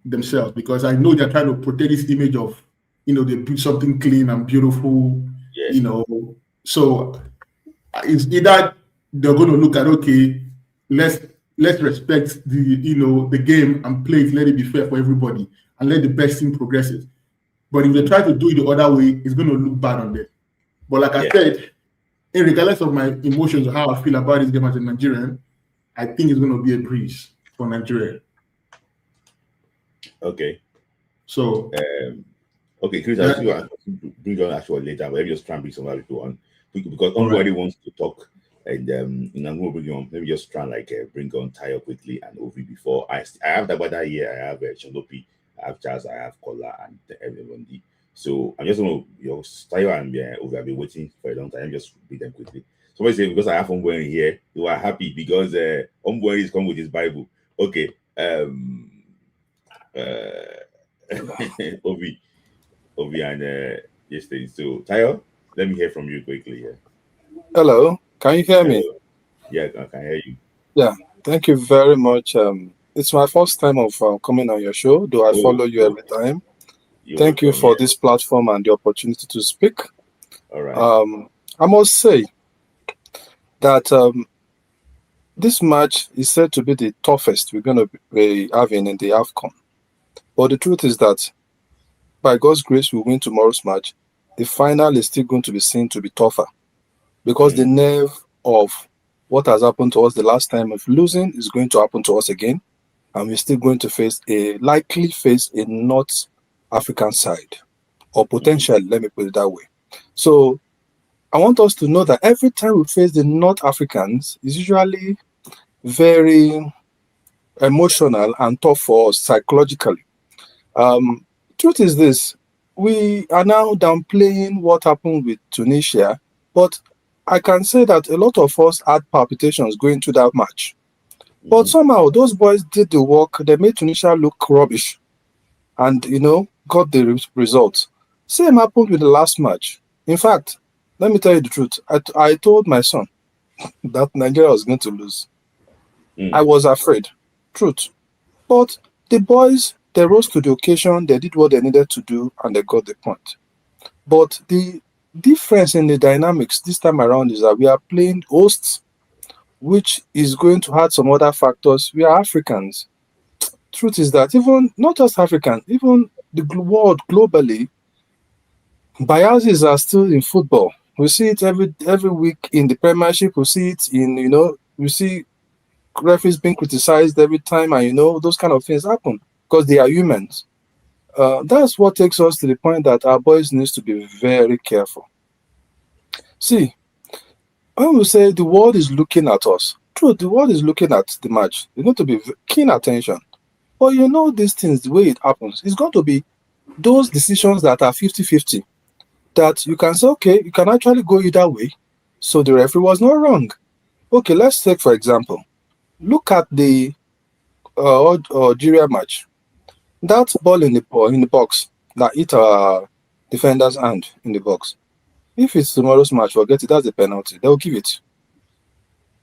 themselves because I know they're trying to protect this image of, they build something clean and beautiful, So it's either they're going to look at, okay, let's respect the game and play it, let it be fair for everybody and let the best team progresses. But if they try to do it the other way, it's going to look bad on them. But like I said, regardless of my emotions or how I feel about this game as a Nigerian, I think it's going to be a breeze for Nigeria. Okay. So, okay, Chris, I'll bring on actual later, but let me just try and bring some other people on because everybody wants to talk, and I'm going to bring you on. Maybe just try and bring on Tayo quickly and Ovi before I have that here. I have Cholopi, I have Charles, I have Kola, and everybody. So I'm just going to, Tayo and Ovi have been waiting for a long time. Just read them quickly. Somebody say because I have Ombueri here, you are happy because Ombueri is coming with his Bible. Okay. Ovi and yesterday. So Tayo, let me hear from you quickly here. Hello, can you hear me? Yeah, I can hear you. Yeah, thank you very much. It's my first time of coming on your show. Do I follow you every time? Thank you for this platform and the opportunity to speak. All right. I must say that this match is said to be the toughest we're going to be having in the AFCON. But the truth is that by God's grace, we win tomorrow's match. The final is still going to be seen to be tougher because the nerve of what has happened to us the last time of losing is going to happen to us again. And we're still going to likely face a North African side or potentially, let me put it that way. So I want us to know that every time we face the North Africans, it's usually very emotional and tough for us psychologically. Truth is this, we are now downplaying what happened with Tunisia, but I can say that a lot of us had palpitations going to that match. But somehow those boys did the work, they made Tunisia look rubbish and, got the results. Same happened with the last match. In fact, let me tell you the truth. I told my son that Nigeria was going to lose. I was afraid. Truth. But the boys, they rose to the occasion, they did what they needed to do, and they got the point. But the difference in the dynamics this time around is that we are playing hosts, which is going to add some other factors. We are Africans. Truth is that even, not just Africans, even the world globally, biases are still in football. We see it every week in the Premiership. We see it in, we see referees being criticized every time, and those kind of things happen because they are humans. That's what takes us to the point that our boys needs to be very careful. See, when we say the world is looking at us, true, the world is looking at the match. There's going to be keen attention. But these things, the way it happens, it's going to be those decisions that are 50-50. That you can say, okay, you can actually go either way. So the referee was not wrong. Okay, let's take, for example, look at the Algeria match. That ball in the box that hit our defender's hand in the box. If it's tomorrow's match, forget it, that's the penalty. They'll give it.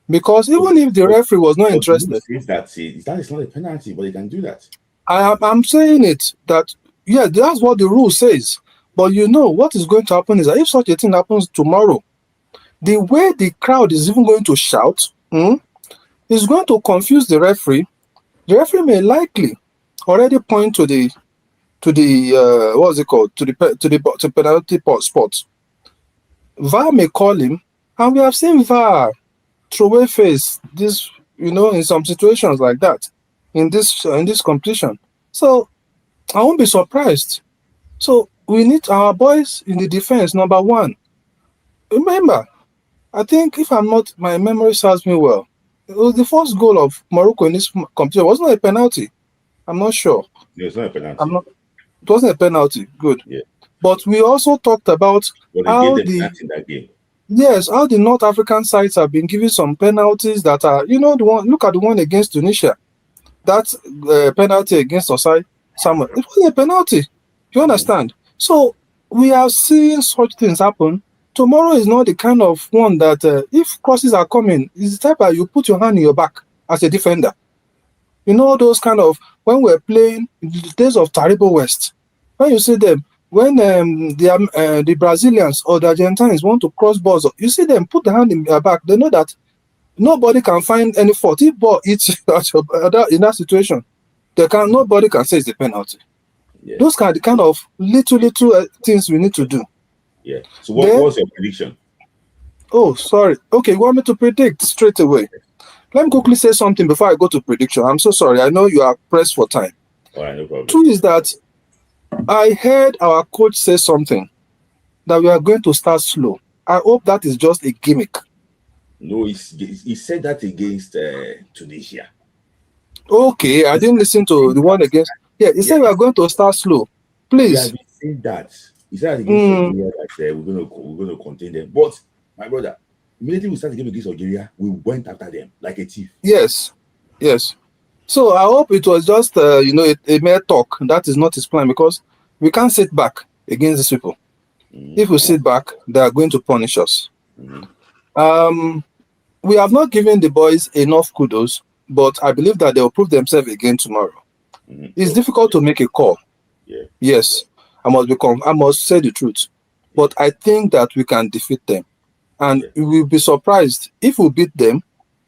Because even if the referee was not interested... That is not a penalty, but they can do that. I'm saying it, that, that's what the rule says. But what is going to happen is that if such a thing happens tomorrow, the way the crowd is even going to shout is going to confuse the referee. The referee may likely already point to the what's it called, to the penalty spot. VAR may call him, and we have seen VAR throw away face this, in some situations like that in this competition. So I won't be surprised. So we need our boys in the defense, number one. Remember, I think if my memory serves me well, it was the first goal of Morocco in this competition. It wasn't a penalty. I'm not sure. No, it's not a penalty. It wasn't a penalty. Good. Yeah. But we also talked about how in that game. Yes, how the North African sides have been given some penalties that are, the one. Look at the one against Tunisia. That penalty against Osai Samuel. It was a penalty. You understand? So we are seeing such things happen. Tomorrow is not the kind of one that if crosses are coming, it's the type that you put your hand in your back as a defender. Those kind of, when we're playing in the days of Taribo West, when you see them, when the Brazilians or the Argentines want to cross balls, you see them put the hand in their back. They know that nobody can find any fault. If ball hits in that situation, nobody can say it's a penalty. Yeah. Those are the kind of little things we need to do. Yeah. So what was your prediction? Oh, sorry. Okay, you want me to predict straight away? Let me quickly say something before I go to prediction. I'm so sorry. I know you are pressed for time. All right, no problem. Two is that I heard our coach say something that we are going to start slow. I hope that is just a gimmick. No, he said that against Tunisia. Okay, I didn't listen to the one against. Yeah, he said we are going to start slow. Please. Yeah, he said that. He said against Algeria that we're going to contain them. But my brother, immediately we started the game against Algeria, we went after them like a thief. Yes. So I hope it was just a mere talk. That is not his plan, because we can't sit back against these people. If we sit back, they are going to punish us. We have not given the boys enough kudos, but I believe that they will prove themselves again tomorrow. It's difficult to make a call. Yeah. Yes, I must say the truth, but I think that we can defeat them, and we will be surprised if we beat them.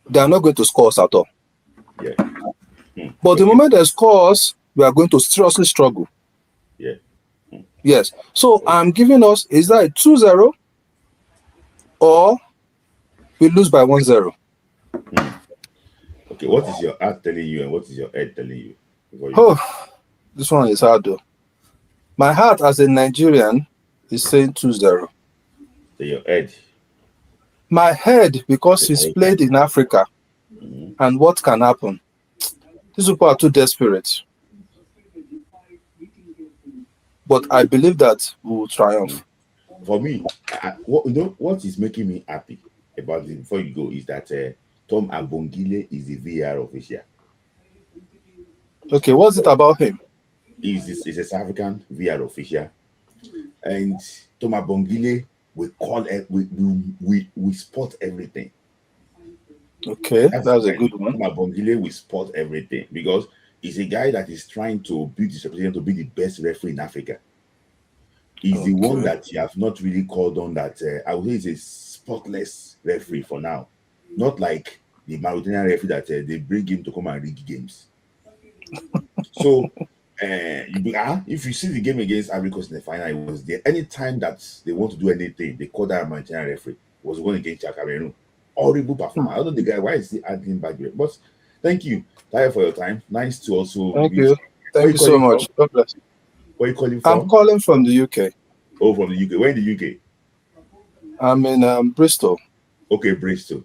They are not going to score us at all. Yeah. But the moment they score us, we are going to seriously struggle. Yeah. Yes. So I'm giving us, is that a 2-0 or we lose by 1-0? Okay, what is your heart telling you and what is your head telling you? This one is hard though. My heart as a Nigerian is saying 2-0. So your head? My head, because he's played in Africa and what can happen. These people are too desperate. But I believe that we will triumph. For me, what is making me happy about it before you go is that Tom Abongile is the VAR official. Okay, what's it about him? He's a South African VAR official, and Tom Abongile we spot everything. Okay, that's a good one. Tom Abongile will spot everything because he's a guy that is trying to build his reputation to be the best referee in Africa. He's the one that you have not really called on that I would say is a spotless referee for now. Not like the Mauritanian referee that they bring him to come and rig games. So if you see the game against Ivory Coast in the final, it was there. Anytime that they want to do anything, they call that Mauritanian referee. It was one against Cameroon. Horrible performance. I don't know the guy, why is he adding back there? But thank you, Tyler, for your time. Nice to also thank you so much. God bless you. Where are you calling from? I'm calling from the UK. Oh, from the UK. Where in the UK? I'm in Bristol. Okay, Bristol.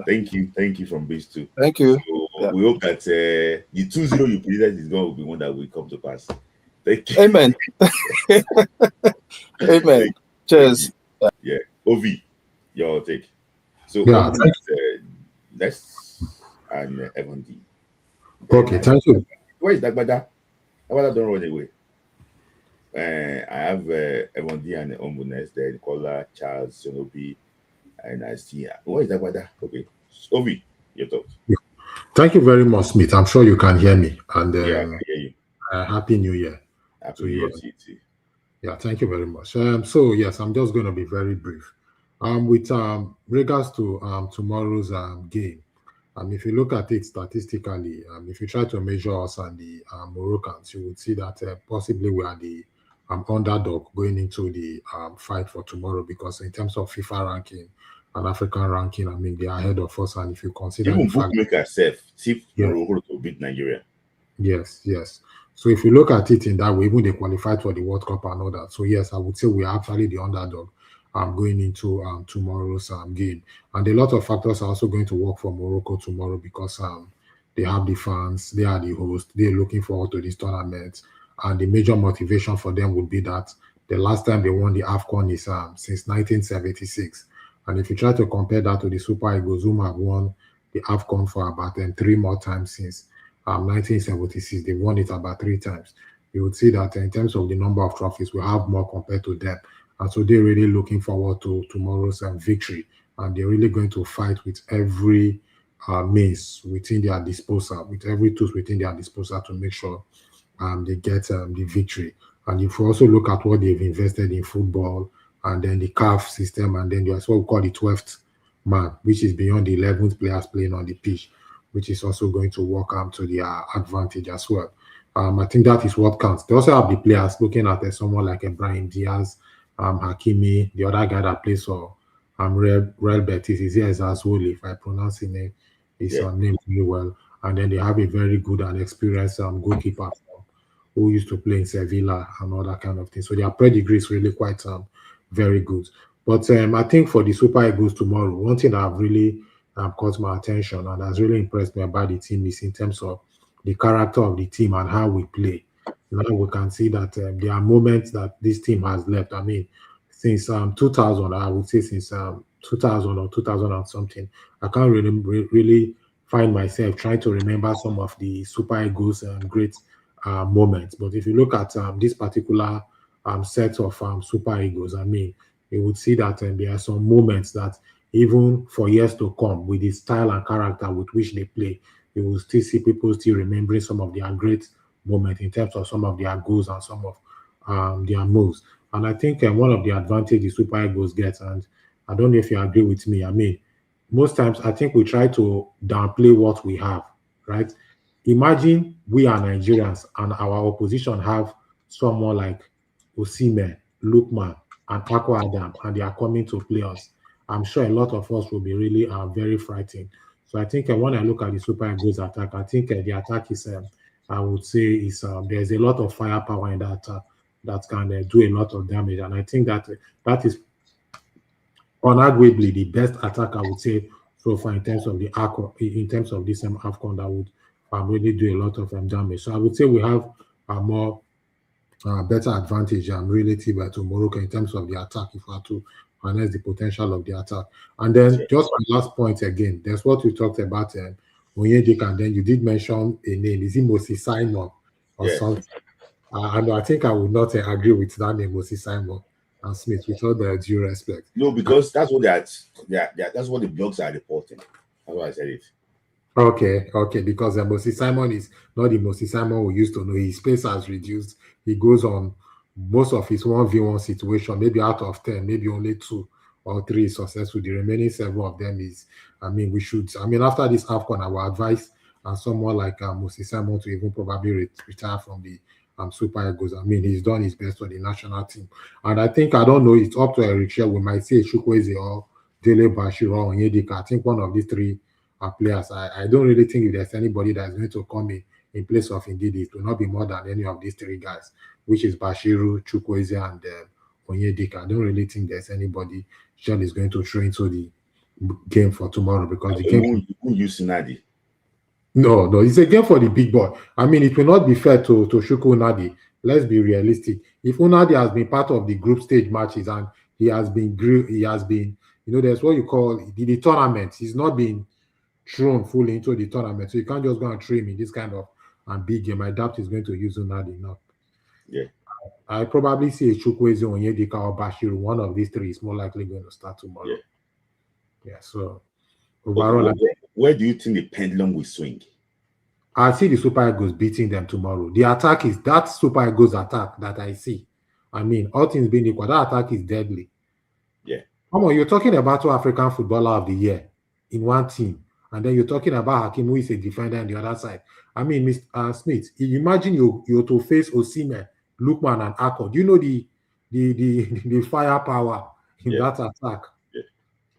Thank you from Bristol. Thank you. So we hope that the 2-0 you predicted is going to be one that will come to pass. Thank you. Amen. Amen. Cheers. Yeah. Ovi, your take. So let's and Evan D. Okay, thank you. Where is Dagbada? Dagbada don't run away. I have Evan D and Ombuness there, Nicola, Charles, Sonobi, and I see. Where is Dagbada? Okay. Ovi, your thoughts. Thank you very much, Smith. I'm sure you can hear me. And I can hear you. Happy New Year. Happy New Year to you too. Yeah, thank you very much. So yes, I'm just going to be very brief. With regards to tomorrow's game, if you look at it statistically, if you try to measure us and the Moroccans, you would see that possibly we are the underdog going into the fight for tomorrow, because in terms of FIFA ranking and African ranking, I mean, they are ahead of us. And if you consider the Even fact, bookmaker self, see yeah, Morocco to beat Nigeria. yes, yes. So if you look at it in that way, even they qualified for the World Cup and all that. So yes, I would say we are actually the underdog going into tomorrow's game. And a lot of factors are also going to work for Morocco tomorrow, because they have the fans, they are the host, they're looking forward to this tournament. And the major motivation for them would be that the last time they won the AFCON is since 1976. And if you try to compare that to the Super Eagles, who have won the AFCON for about 3 more times since 1976, they won it about 3 times. You would see that in terms of the number of trophies, we have more compared to them. And so they're really looking forward to tomorrow's victory. And they're really going to fight with every means within their disposal, with every tool within their disposal, to make sure they get the victory. And if you also look at what they've invested in football, and then the CAF system, and then there's what we call the 12th man, which is beyond the 11th players playing on the pitch, which is also going to work to their advantage as well. I think that is what counts. They also have the players, looking at someone like Brian Diaz, Hakimi, the other guy that plays for Real Betis, is here as Azwoli, if I pronounce his name really well. And then they have a very good and experienced goalkeeper who used to play in Sevilla and all that kind of thing. So their pedigree is really quite very good. But I think for the Super Eagles tomorrow, one thing that have really caught my attention and has really impressed me about the team is in terms of the character of the team and how we play. Now we can see that there are moments that this team has left. I mean, since 2000, I would say since 2000 or 2000 and something, I can't really find myself trying to remember some of the Super Eagles great moments. But if you look at this particular set of Super Eagles, I mean, you would see that there are some moments that even for years to come, with the style and character with which they play, you will still see people still remembering some of their great moments in terms of some of their goals and some of their moves. And I think one of the advantages the Super Eagles get, and I don't know if you agree with me, I mean, most times I think we try to downplay what we have, right? Imagine we are Nigerians and our opposition have someone like Osimhen, Lookman, and Paco Adam, and they are coming to play us. I'm sure a lot of us will be really very frightened. So I think when I look at the Super Eagles attack, I think the attack is, I would say, is there's a lot of firepower in that attack that can do a lot of damage. And I think that that is unarguably the best attack, I would say, so far in terms of the in terms of this AFCON that would really do a lot of damage. So I would say we have a more better advantage relative to Morocco in terms of the attack, if we are to harness the potential of the attack. And then just my last point again, there's what you talked about Onyedika, and then you did mention a name. Is it Moses Simon or something? And I think I would not agree with that name, Moses Simon and Smith, with all the due respect. No, because that's what that's what the blogs are reporting. That's why I said it. Okay, because Moses Simon is not the Moses Simon we used to know. His pace has reduced. He goes on most of his 1v1 situation, maybe out of 10, maybe only 2 or 3 is successful. The remaining 7 of them is, after this AFCON, I will advise someone like Moses Simon to even probably retire from the Super Eagles. I mean, he's done his best for the national team. And I think, I don't know, it's up to Eritrea. We might see Chukwueze or Dele Bashiru or Onyedika. I think one of these 3 players. I don't really think if there's anybody that's going to come in place of Ndidi, it will not be more than any of these 3 guys, which is Bashiru, Chukwueze, and Onyedika. I don't really think there's anybody Shell is going to throw into the game for tomorrow, because the game won't use Nadi. No, it's a game for the big boy. I mean, it will not be fair to Shuku Unadi. Let's be realistic. If Unadi has been part of the group stage matches and he has been, there's what you call the tournament. He's not been thrown fully into the tournament, so you can't just go and throw him in this kind of big game. I doubt he's going to use Unadi now. Yeah, I probably see a Chukwueze, Onyedika, or Bashiru. One of these 3 is more likely going to start tomorrow. Yeah. So overall, where do you think the pendulum will swing? I see the Super Eagles beating them tomorrow. The attack is that Super Eagles attack that I see. I mean, all things being equal, that attack is deadly. Yeah. Come on, you're talking about 2 African Footballer of the Year in one team. And then you're talking about Hakim, who is a defender on the other side. I mean, Mr. Smith, imagine you're to face Osimhen Lookman and Akko. Do you know the firepower in Yeah. that attack?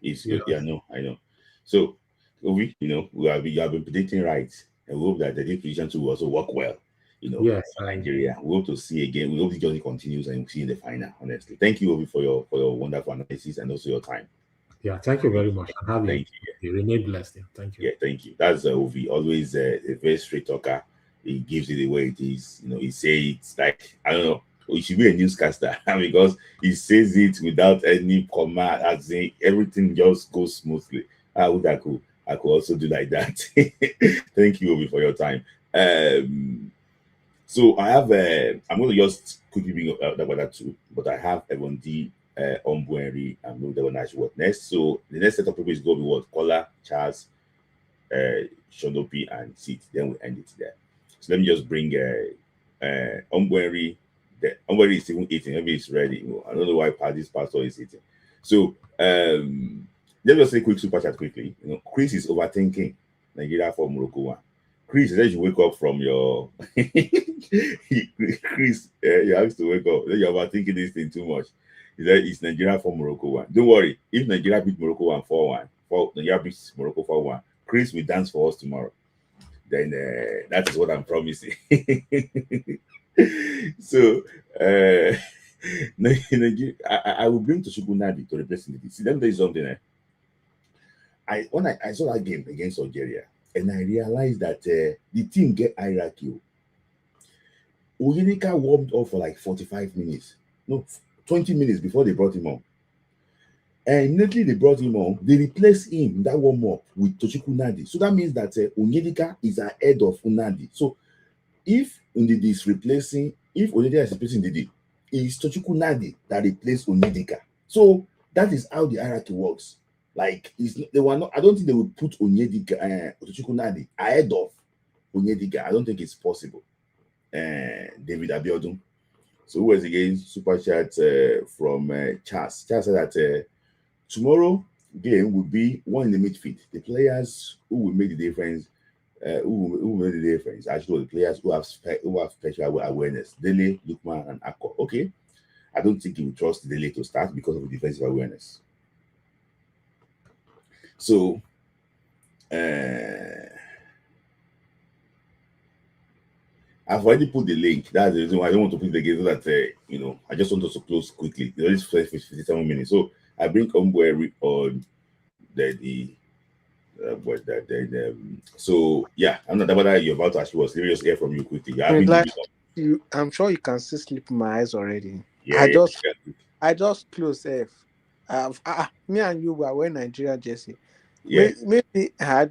Yeah, I know. So, Ovi, you have been predicting right, and we hope that the prediction too will also work well. Yes, for Nigeria. We hope to see again. We hope the journey continues and we see in the final. Honestly, thank you, Ovi, for your wonderful analysis and also your time. Yeah, thank you very much. And have Thank you. Remain blessed. Thank you. Yeah, thank you. That's Ovi, always a very straight talker. He gives it the way it is. He says it's like, I don't know. He should be a newscaster because he says it without any command, as in everything just goes smoothly. I could also do like that. Thank you, Ovi, for your time. So I have I'm going to just quickly bring up that too, but I have Evondi, Ombueri, and move the one what next. So the next set of people is going to be what? Kola, Charles, Shonopi, and Sit. Then we end it there. So let me just bring Ombueri. The Ombueri is even eating. Maybe it's ready. I don't know why this pastor is eating. So let me just say a quick super chat quickly. Chris is overthinking Nigeria for Morocco 1. Chris, as you wake up from your Chris, you have to wake up. You're overthinking this thing too much. It's Nigeria for Morocco 1. Don't worry. If Nigeria beat Morocco 1 4-1, Nigeria beats Morocco 4-1, Chris will dance for us tomorrow. Then that is what I'm promising. So I will bring Toshiko Nadi to replace Ndidi. See, let me tell you something. When I saw that game against Algeria, and I realized that the team get hierarchy. Oyenika warmed up for like 45 minutes. No, 20 minutes before they brought him on. And immediately they brought him on, they replaced him, that warm-up, with Toshiko Nadi. So that means that Onyedika is ahead of Unadi. So if Ndidi is replacing, if Onyedika is replacing Ndidi, it's Toshiko Nadi that replaced Onyedika. So that is how the hierarchy works. Like, they were not. I don't think they would put Onyedika, Toshiko Nadi ahead of Onyedika. I don't think it's possible. David Abiodun. So who was again super chat from Charles? Charles said that tomorrow game will be one in the midfield. The players who will make the difference, who will make the difference. Actually, the players who have special awareness. Dele, Lukman, and Akko. Okay, I don't think he will trust Dele to start because of the defensive awareness. So, I've already put the link. That's the reason why I don't want to put the game so that I just want us to close quickly. There is 57 minutes. So I bring Ombueri on so yeah, I'm not about that. You're about to ask me. Serious hear from you quickly. I'm sure you can still sleep in my eyes already. Yeah, I just closed F. Me and you were wearing Nigeria jersey. Yeah. Maybe I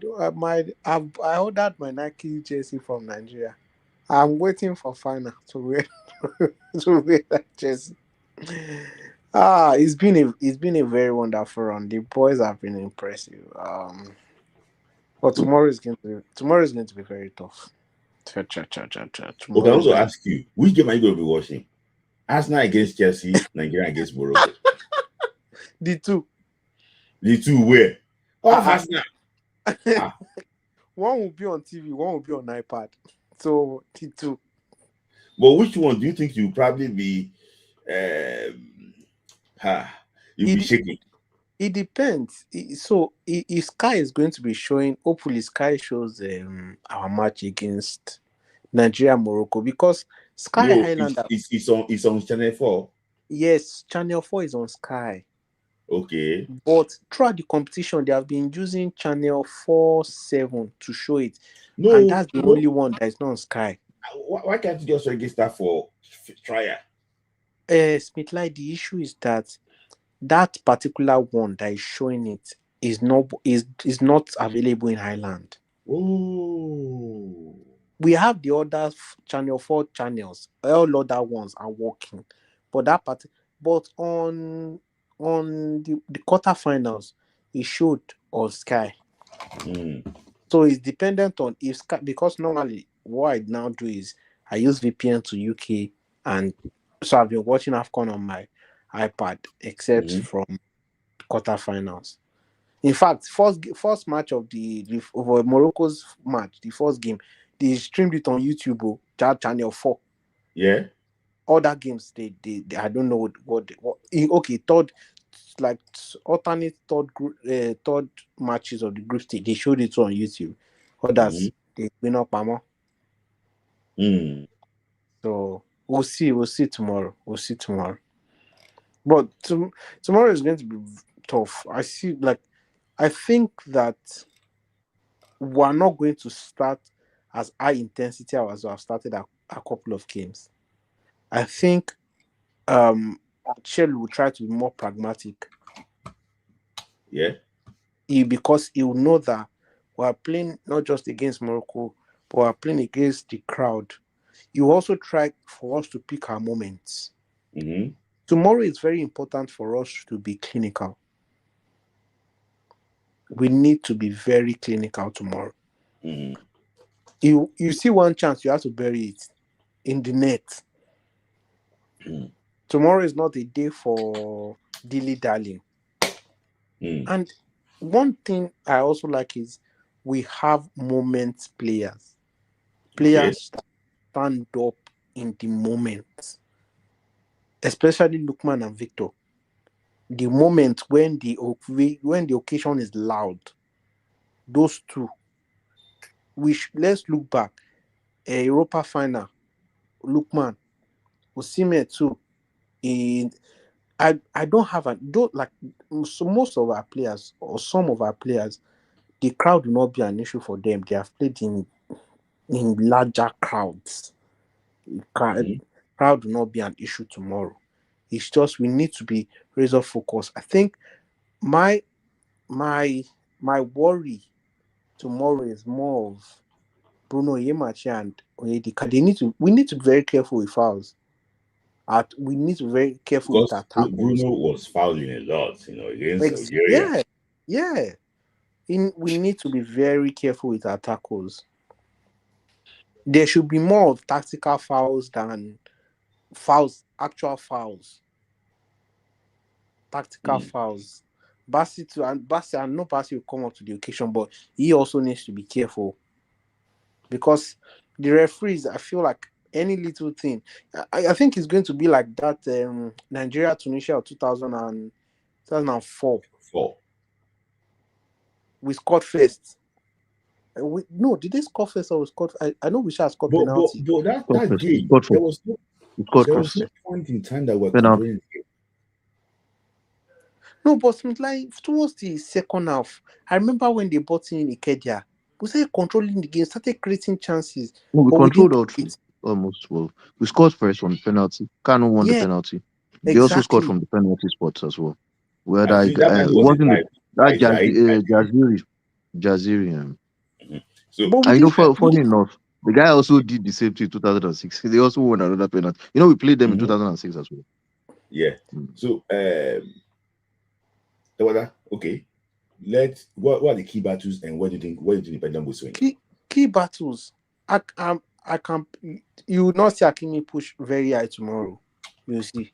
ordered my Nike jersey from Nigeria. I'm waiting for final to wear that jersey. It's been a very wonderful run. The boys have been impressive. But tomorrow is going to be very tough. Okay, I also ask you, which game are you going to be watching? Arsenal against Chelsea, Nigeria against Morocco. The two where? Arsenal. One will be on TV, one will be on iPad. So the two. But which one do you think you'll probably be? You'll be shaking. It depends. So if Sky is going to be showing, hopefully Sky shows our match against Nigeria Morocco, because Sky Highlander. It's on Channel 4. Yes, Channel 4 is on Sky. Okay. But throughout the competition, they have been using Channel 4/7 to show it. No, and that's the only one that is not on Sky. Why can't you just register for trial? Smithlight, the issue is that particular one that is showing it is not available in Highland. Oh. We have the other Channel 4 channels. All other ones are working. But on the quarterfinals, it showed on Sky. So it's dependent on if Sky, because normally what I now do is I use VPN to UK, and so I've been watching AFCON on my iPad, except from quarterfinals. In fact, first match of Morocco's match, the first game, they streamed it on YouTube, Channel 4. Yeah. other games, they I don't know okay, third, like alternate third matches of the group stage. They showed it on YouTube. Others they been up more. So we'll see. We'll see tomorrow. We'll see tomorrow. But tomorrow is going to be tough. I think that we're not going to start as high intensity as we have started a couple of games. I think Chelsea will try to be more pragmatic. Yeah. Because he will know that we're playing not just against Morocco, but we're playing against the crowd. You also try for us to pick our moments. Tomorrow is very important for us to be clinical. We need to be very clinical tomorrow. You see one chance, you have to bury it in the net. Tomorrow is not a day for dilly-dallying. And one thing I also like is we have moment players. Players that stand up in the moment. Especially Lookman and Victor. The moment when the occasion is loud. Those two. Let's look back. A Europa final. Lookman. Osimhen too. I don't have so most of our players or some of our players, the crowd will not be an issue for them. They have played in larger crowds. Crowd will not be an issue tomorrow. It's just we need to be razor focused. I think my worry tomorrow is more of Bruno Yemachi and Onyedika. We need to be very careful with fouls. We need to be very careful with our tackles. Bruno was fouling a lot, against Algeria. Yeah. We need to be very careful with our tackles. There should be more of tactical fouls than actual fouls. Tactical fouls. I know Bassi will come up to the occasion, but he also needs to be careful. Because the referees, I feel like any little thing, I think it's going to be like that Nigeria Tunisia of 2004. We scored first. Did they score first or we scored? I know we should score penalty. But that game, there was no point in time that we're controlling the game. No, but towards the second half, I remember when they brought in Ikedia, we started controlling the game, started creating chances. No, we controlled all three almost. Well, we scored first from the penalty. Kanu won the penalty. They also scored from the penalty spots as well. Where Jaziri. So, funny enough, the guy also did the same thing in 2006. They also won another penalty. We played them in 2006 as well. Yeah. So, okay. What are the key battles and what do you think the pendulum will swing? Key battles. I can. You will not see Hakimi push very high tomorrow. You see,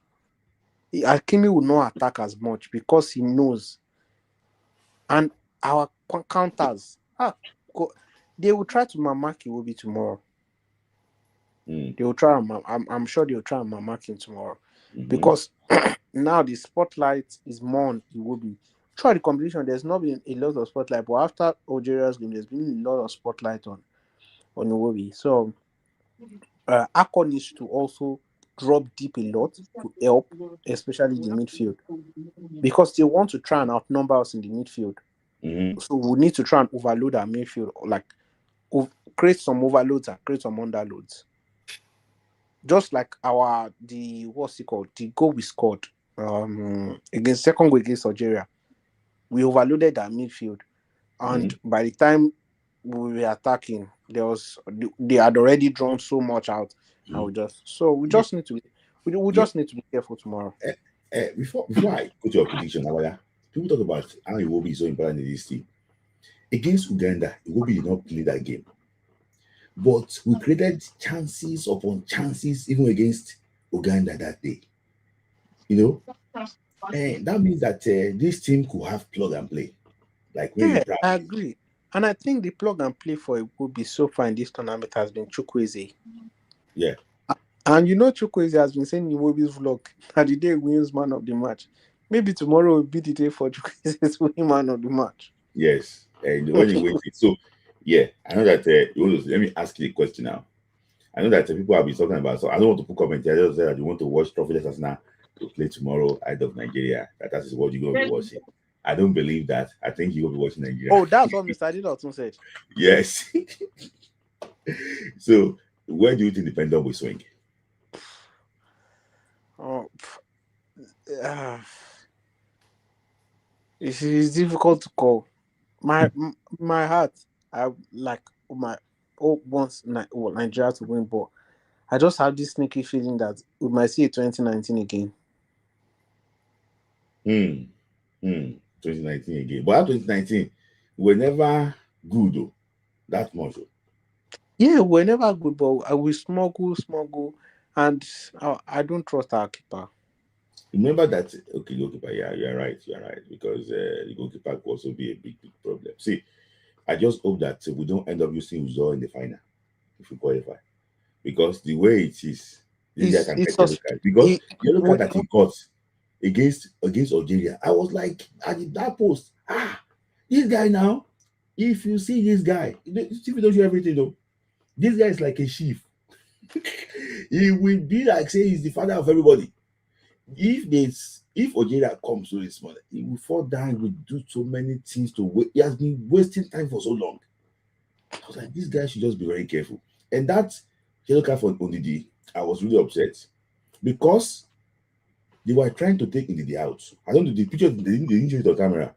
Hakimi will not attack as much because he knows. And our counters, they will try to Mamaki will be tomorrow. They will try. I'm sure they will try and Mamaki tomorrow because now the spotlight is more on Iwobi. Throughout the competition, there's not been a lot of spotlight, but after Algeria's game, there's been a lot of spotlight on Iwobi. So, AFCON needs to also drop deep a lot to help, especially the midfield, because they want to try and outnumber us in the midfield. So we need to try and overload our midfield, create some overloads and create some underloads. Just like the goal we scored against second goal against Algeria. We overloaded our midfield, and by the time we were attacking, they had already drawn so much out, and we just need to be careful tomorrow. Before I go to your prediction, people talk about how Iwobi is so important in this team. Against Uganda, Iwobi did not play that game, but we created chances upon chances even against Uganda that day. And that means that this team could have plug and play. I agree. And I think the plug and play for Iwobi so far in this tournament has been Chukwueze. Yeah. And Chukwueze has been saying in Iwobi's vlog that the day he wins man of the match. Maybe tomorrow will be the day for Chukwueze to win man of the match. Yes, and when you wait, so yeah, I know that. Let me ask you a question now. I know that people have been talking about. So I don't want to put comments. I just said that you want to watch Trophyless Arsenal to play tomorrow out of Nigeria. That is what you're going to be watching. I don't believe that. I think you're going to be watching Nigeria. Oh, that's what Mr. Didotun said. Yes. So where do you think the pendulum will swing? Oh, it's difficult to call. My heart, I like my wants Nigeria to win, but I just have this sneaky feeling that we might see a 2019 again. 2019 again. But after 2019, we're never good though. That much. Though. Yeah, we're never good, but we smuggle, and I don't trust our keeper. Remember that, okay, goalkeeper, yeah, you're right, because the goalkeeper could also be a big problem. See, I just hope that we don't end up using Uzo in the final if we qualify. Because the way it is, this guy can get yellow card. Because yellow card that he got against Algeria, I was like, at that post, this guy now, if you see this guy, if you don't show everything though, this guy is like a chief. He will be like, say, he's the father of everybody. If Algeria comes to this morning, he will fall down, he will do so many things to wait. He has been wasting time for so long. I was like, this guy should just be very careful. And that yellow card for Ndidi, I was really upset because they were trying to take Ndidi out. I don't know the picture, they didn't show it on camera.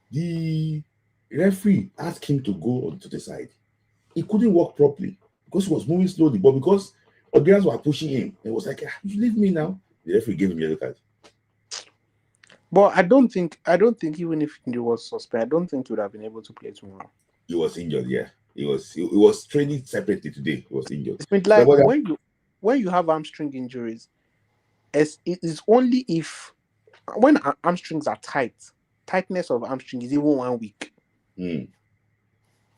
The referee asked him to go onto the side. He couldn't walk properly because he was moving slowly, but because Algerians were pushing him, it was like, you leave me now. The referee gave him yellow card. But I don't think even if he was suspect, I don't think he would have been able to play tomorrow. He was injured, yeah. He was training separately today. He was injured. It's like when you have hamstring injuries, it is only if when hamstrings are tightness of hamstring is even 1 week.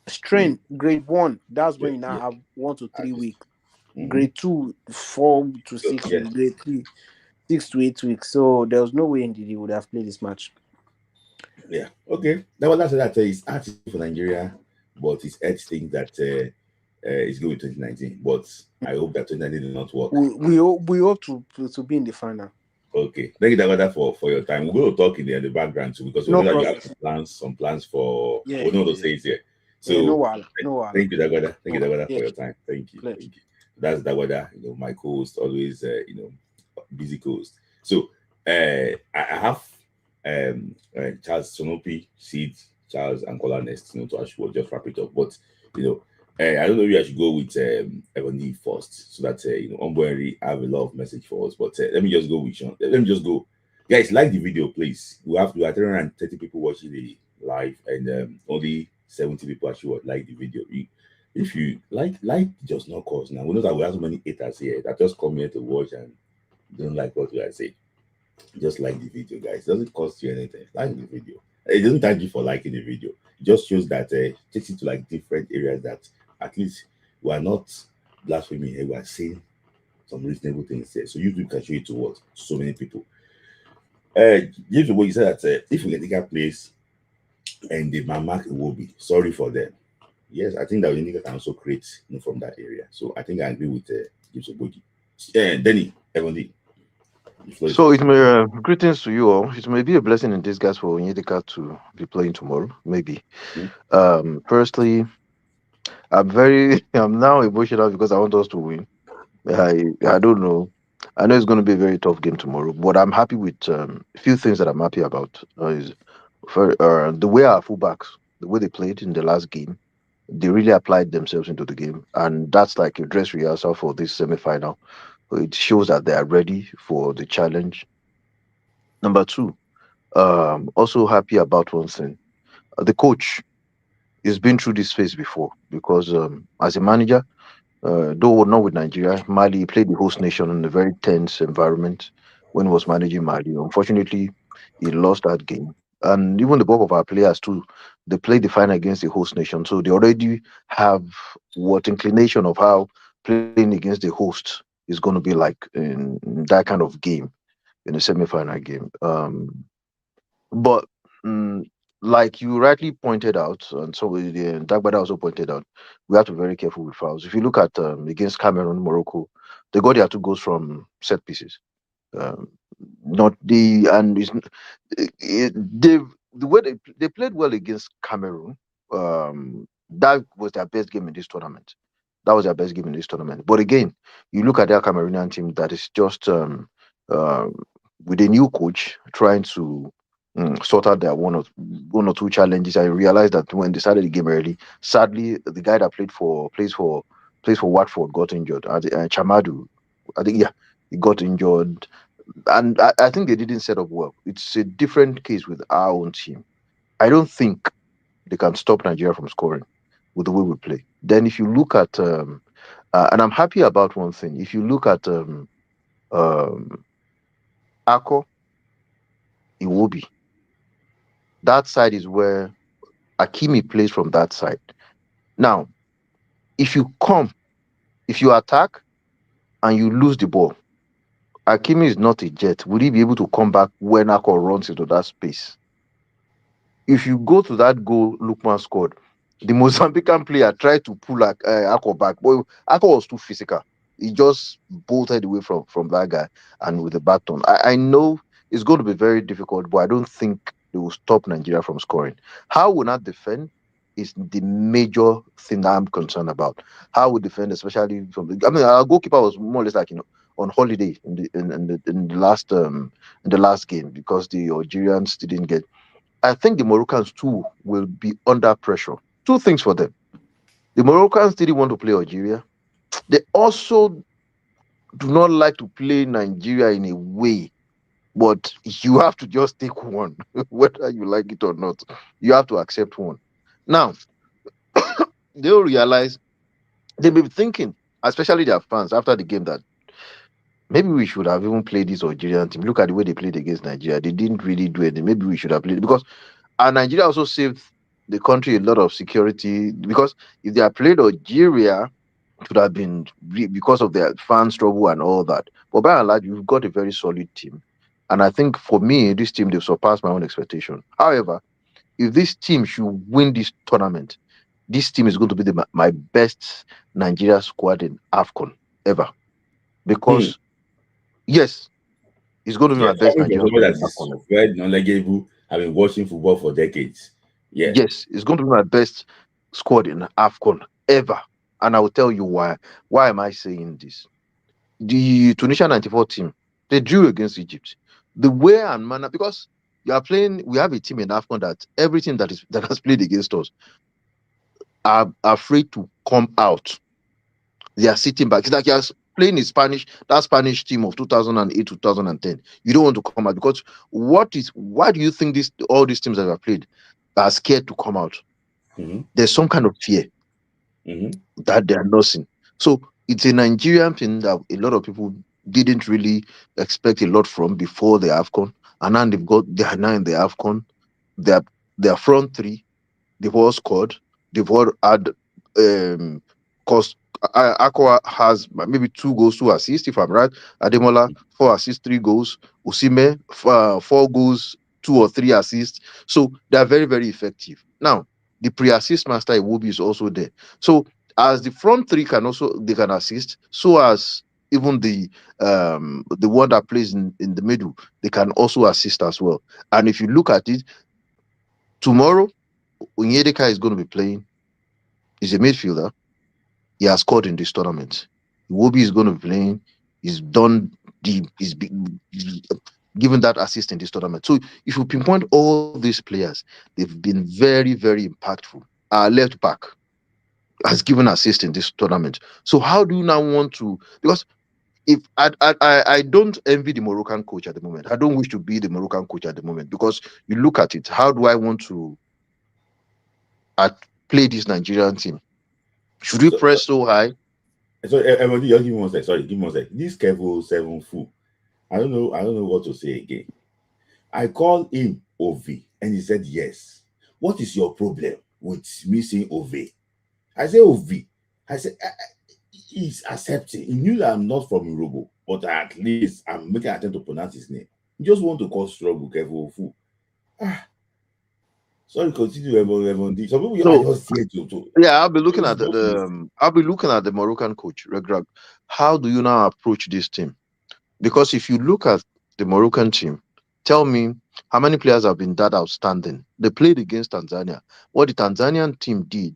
Strain grade 1, that's when you now have 1 to 3 weeks. Grade 2, 4 to 6 weeks. Grade 3, 6 to 8 weeks. So there was no way indeed he would have played this match. Yeah. Okay. That's what it's hard for Nigeria, but it's Ed thing that it's going to 2019. But I hope that 2019 did not work. We hope to be in the final. Okay. Thank you, Dagada, for your time. We're going to talk in the background too because we know that you have some plans for. We know those things here. So no. Thank you, Dagada. Thank you, Dagada, for your time. Thank you. Thank you. That's Dagada, my co-host, always busy co-host. So I have Charles Sonopi, Sid, Charles, and Kola next, to actually just wrap it up. But I don't know if I should go with Ebony first, so that Omboeri have a lot of message for us. But let me just go with Sean. Let me just go, guys. Like the video, please. We are 330 people watching the live, and only 70 people actually like the video. If you like just not cause now. We know that we have so many haters here that just come here to watch and don't like what we are saying. Just like the video, guys. It doesn't cost you anything. Like the video. It doesn't thank you for liking the video. It just shows that takes you to like different areas that at least we are not blaspheming here. We are saying some reasonable things there. So YouTube can show it to what so many people. James, you said that if we get a place and the Mamak will be sorry for them. Yes, I think that we can also create from that area. So I think I agree with James Oboji. Denny, Evan. So it may greetings to you all. It may be a blessing in disguise for Onyedika to be playing tomorrow, maybe. Firstly, I'm now emotional because I want us to win. I don't know. I know it's going to be a very tough game tomorrow, but I'm happy with a few things that I'm happy about. Is the way our fullbacks, the way they played in the last game, they really applied themselves into the game, and that's like a dress rehearsal for this semi-final. It shows that they are ready for the challenge. Number 2, also happy about one thing. The coach has been through this phase before because as a manager, though not with Nigeria, Mali played the host nation in a very tense environment when he was managing Mali. Unfortunately, he lost that game. And even the bulk of our players too, they played the final against the host nation. So they already have what inclination of how playing against the host is going to be like in that kind of game, in a semi-final game. But like you rightly pointed out, and so Dagbada also pointed out, we have to be very careful with fouls. If you look at against Cameroon, Morocco, they got their 2 goals from set pieces. Um, not the and it's, they the way they played well against Cameroon. That was their best game in this tournament. That was their best game in this tournament. But again, you look at their Cameroonian team that is just with a new coach trying to sort out their one or two challenges. I realized that when they started the game early, sadly, the guy that plays for Watford got injured. Chamadu, I think, yeah, he got injured, and I think they didn't set up well. It's a different case with our own team. I don't think they can stop Nigeria from scoring with the way we play. Then if you look at and I'm happy about one thing. If you look at Ako Iwobi, that side is where Akimi plays from that side. Now, if you attack and you lose the ball, Akimi is not a jet. Will he be able to come back when Ako runs into that space? If you go to that goal Lukman scored, the Mozambican player tried to pull Ako back, but Ako was too physical. He just bolted away from that guy and with the baton. I know it's going to be very difficult, but I don't think they will stop Nigeria from scoring. How we not defend is the major thing that I'm concerned about. How we defend, especially from our goalkeeper was more or less like on holiday in the last game because the Algerians didn't get. I think the Moroccans too will be under pressure. 2 things for them. The Moroccans didn't want to play Algeria. They also do not like to play Nigeria in a way, but you have to just take one, whether you like it or not. You have to accept one. Now, they'll realize, they may be thinking, especially their fans after the game, that maybe we should have even played this Algerian team. Look at the way they played against Nigeria. They didn't really do anything. Maybe we should have played, because Nigeria also saved the country a lot of security, because if they had played Algeria, it would have been because of their fans' trouble and all that. But by and large, you've got a very solid team. And I think for me, this team, they've surpassed my own expectation. However, if this team should win this tournament, this team is going to be my best Nigeria squad in AFCON ever. Because, yes, it's going to be my best Nigeria squad in AFCON. Very knowledgeable. I've been watching football for decades. Yeah. Yes, it's going to be my best squad in AFCON ever. And I will tell you why. Why am I saying this? The Tunisia 94 team, they drew against Egypt. The way and manner, because we have a team in AFCON that everything that has played against us are afraid to come out. They are sitting back. It's like you're playing that Spanish team of 2008, 2010. You don't want to come out, because why do you think all these teams that have played are scared to come out? Mm-hmm. There's some kind of fear that they are nursing. So it's a Nigerian thing that a lot of people didn't really expect a lot from before the AFCON, and now they are now in the AFCON. Their front three, they've all scored. They've all had because Aqua has maybe 2 goals, 2 assists, if I'm right. Ademola 4 assists, 3 goals. Osimhen 4 goals, 2 or 3 assists. So they are very, very effective. Now the pre-assist master Iwobi is also there. So as the front three can assist, so as even the one that plays in the middle, they can also assist as well. And if you look at it, tomorrow Onyedika is going to be playing. He's a midfielder. He has scored in this tournament. Iwobi is going to be playing. He's given that assist in this tournament. So if you pinpoint all these players, they've been very, very impactful. Left back has given assist in this tournament. So how do you now want to? Because if I don't envy the Moroccan coach at the moment. I don't wish to be the Moroccan coach at the moment, because you look at it. How do I want to play this Nigerian team? Should we press so high? So everybody, just give me one sec. Sorry, give me one sec. This Kevo 7 fool. I don't know what to say again. I called him Ove, and he said yes. What is your problem with me saying Ove? I say Ove. I said he's accepting. He knew that I'm not from Morocco, but at least I'm making an attempt to pronounce his name. He just want to cause trouble, careful fool. Sorry, continue, everyone. Some people are So just here to yeah, I'll be looking just at I'll be looking at the Moroccan coach, Regrag. How do you now approach this team? Because if you look at the Moroccan team, tell me how many players have been that outstanding. They played against Tanzania. What the Tanzanian team did,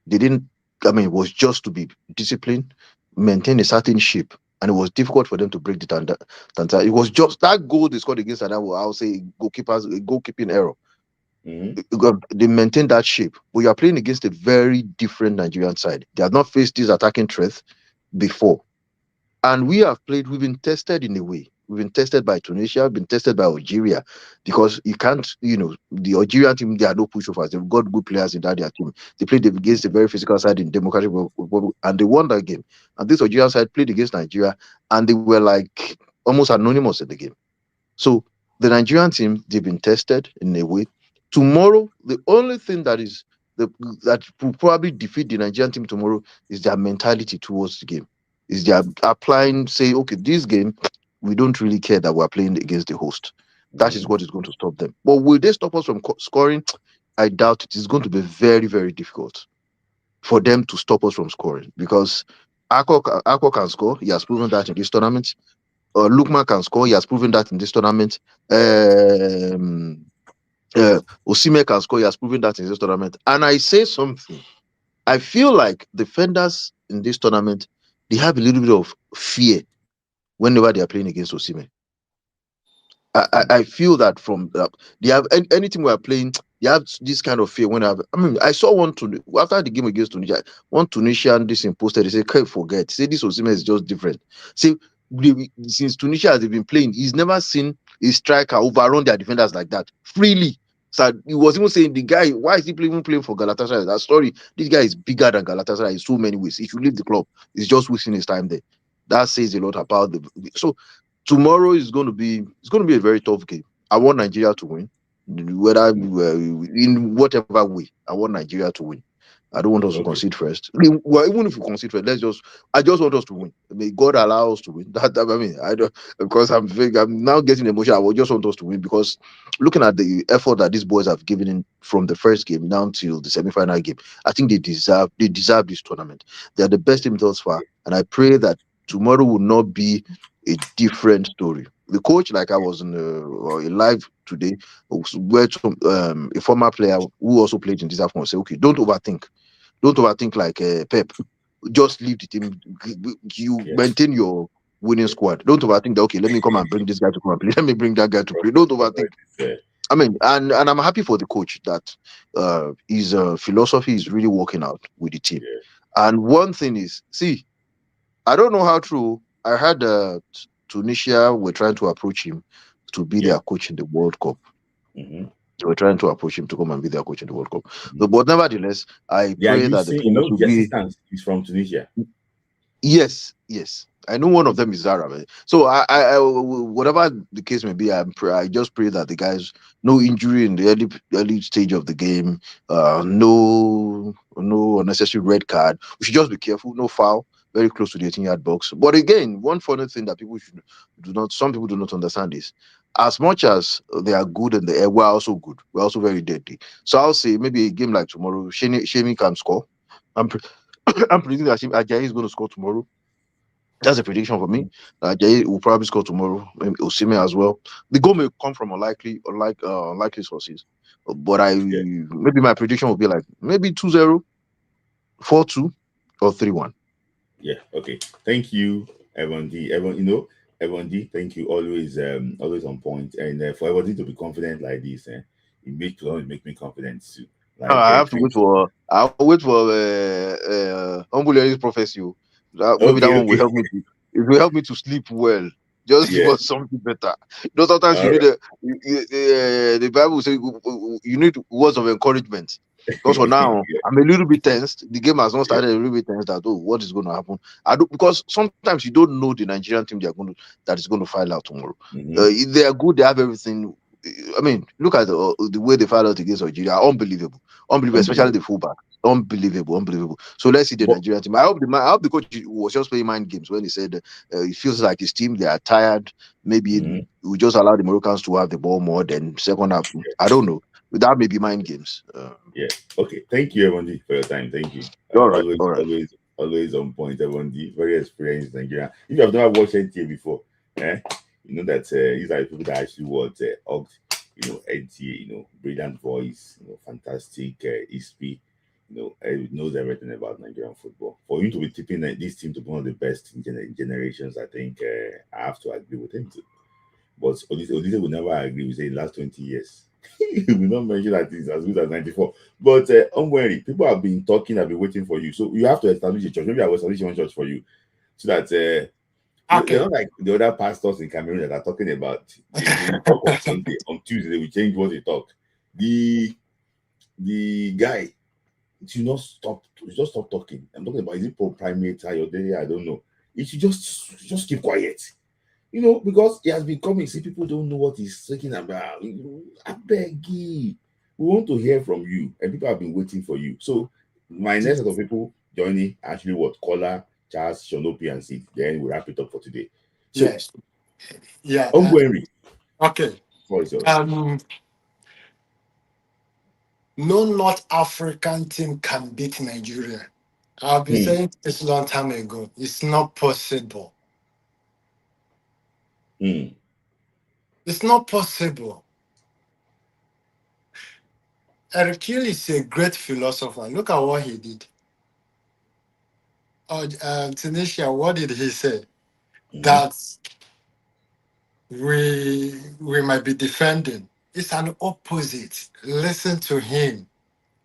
they didn't. I mean, it was just to be disciplined, maintain a certain shape, and it was difficult for them to break the Tanzania. It was just that goal they scored against Tanzania. I'll say a goalkeeping error. Mhm. They maintain that shape, but you are playing against a very different Nigerian side. They have not faced this attacking threat before. And we've been tested in a way. We've been tested by Tunisia, been tested by Algeria, because you can't, the Algerian team, they are no pushovers. They've got good players in that their team. They played against a very physical side in Democratic Republic, and they won that game. And this Algerian side played against Nigeria, and they were like almost anonymous in the game. So the Nigerian team, they've been tested in a way. Tomorrow, the only thing that will probably defeat the Nigerian team tomorrow is their mentality towards the game. Is they are applying, say, okay, this game, we don't really care that we're playing against the host. That is what is going to stop them. But will they stop us from scoring? I doubt it. It's going to be very, very difficult for them to stop us from scoring, because Akko can score. He has proven that in this tournament. Lukman can score. He has proven that in this tournament. Osimhen can score. He has proven that in this tournament. And I say something. I feel like defenders in this tournament, they have a little bit of fear whenever they are playing against Osimhen. I feel that from they have anything we are playing, they have this kind of fear. I saw one after the game against Tunisia, one Tunisian this posted. They say, "Can't forget." Say this Osimhen is just different. See, since Tunisia they've been playing, he's never seen a striker overrun their defenders like that freely. So he was even saying, the guy, why is he even playing for Galatasaray? That story, this guy is bigger than Galatasaray in so many ways. If you leave the club, he's just wasting his time there. That says a lot about so. Tomorrow is going to be a very tough game. I want Nigeria to win, whether in whatever way. I want Nigeria to win. I don't want us to concede first. Well, even if we concede first, I just want us to win. May God allow us to win. I don't, because I'm now getting emotional. I just want us to win, because looking at the effort that these boys have given in from the first game down till the semi-final game, I think they deserve this tournament. They are the best team thus far, and I pray that tomorrow will not be a different story. The coach, like I was in a live today, where a former player who also played in this AFCON say, okay, don't overthink like Pep. Just leave the team. You maintain your winning squad. Don't overthink that. Okay, let me come and bring this guy to come and play. Let me bring that guy to play. Don't overthink. I mean, and I'm happy for the coach that his philosophy is really working out with the team. And one thing is, see, I don't know how true. I heard Tunisia were trying to approach him to be their coach in the World Cup. Mm-hmm. They were trying to approach him to come and be their coach in the World Cup. Mm-hmm. But nevertheless, I pray that the players will be. He's from Tunisia. Yes. I know one of them is Zara. Man. So I whatever the case may be, I just pray that the guys, no injury in the early stage of the game, no unnecessary red card. We should just be careful, no foul, very close to the 18-yard box. But again, one funny thing that some people do not understand is, as much as they are good in the air, we're also good. We're also very deadly. So I'll say maybe a game like tomorrow, Shemi can score. I'm predicting that Ajayi is going to score tomorrow. That's a prediction for me. Ajayi will probably score tomorrow. Maybe Osimhen as well. The goal may come from unlikely sources. But maybe my prediction will be like maybe 2-0, 4-2, or 3-1. Yeah. Okay. Thank you, Evan D. Evan D. Thank you. Always on point. And for Evan D to be confident like this, it make me confident too. Like, I'll wait for Humble Prophecy. Maybe that one will help me. It will help me to sleep well. Just give us something better. Sometimes you need the Bible says you need words of encouragement. Because for now, I'm a little bit tensed. The game has not started. A little bit tensed that what is going to happen. Because sometimes you don't know the Nigerian team that is going to file out tomorrow. Mm-hmm. They are good. They have everything. I mean, look at the way they fired out against Algeria. Unbelievable, especially the fullback. Unbelievable. So let's see the Nigerian team. I hope the coach was just playing mind games when he said it feels like his team, they are tired. Maybe we just allow the Moroccans to have the ball more than second half. I don't know. That may be mind games. Yeah. Okay. Thank you, Evondi, for your time. Thank you. All right. Always on point, Evondi. Very experienced Nigerian. If you have never watched NTA before, you know that these are the people that actually watch NTA. Brilliant voice. Fantastic history. Knows everything about Nigerian football. For him to be tipping this team to be one of the best in generations, I think I have to agree with him too. But Odise will never agree with say the last 20 years. We will not mention that it's as good as 94. But don't worry, people have been talking, have been waiting for you. So you have to establish a church. Maybe I will establish one church for you. So that they're not like the other pastors in Cameroon that are talking about they talk on Sunday. On Tuesday, we change what they talk. The guy should not stop. Just stop talking. I'm talking about is it primate or day? I don't know. It should just keep quiet. Because he has been coming. See, people don't know what he's talking about. I beg you. We want to hear from you, and people have been waiting for you. So, my next set of people joining actually what Kola, Charles, Shonopi, and Sid. Then we wrap it up for today. So, Yes. Yeah. Henry. Okay. No North African team can beat Nigeria. I've been saying this a long time ago. It's not possible. It's not possible. Eric Hill is a great philosopher. Look at what he did. Tunisia, what did he say? That we might be defending. It's an opposite. Listen to him.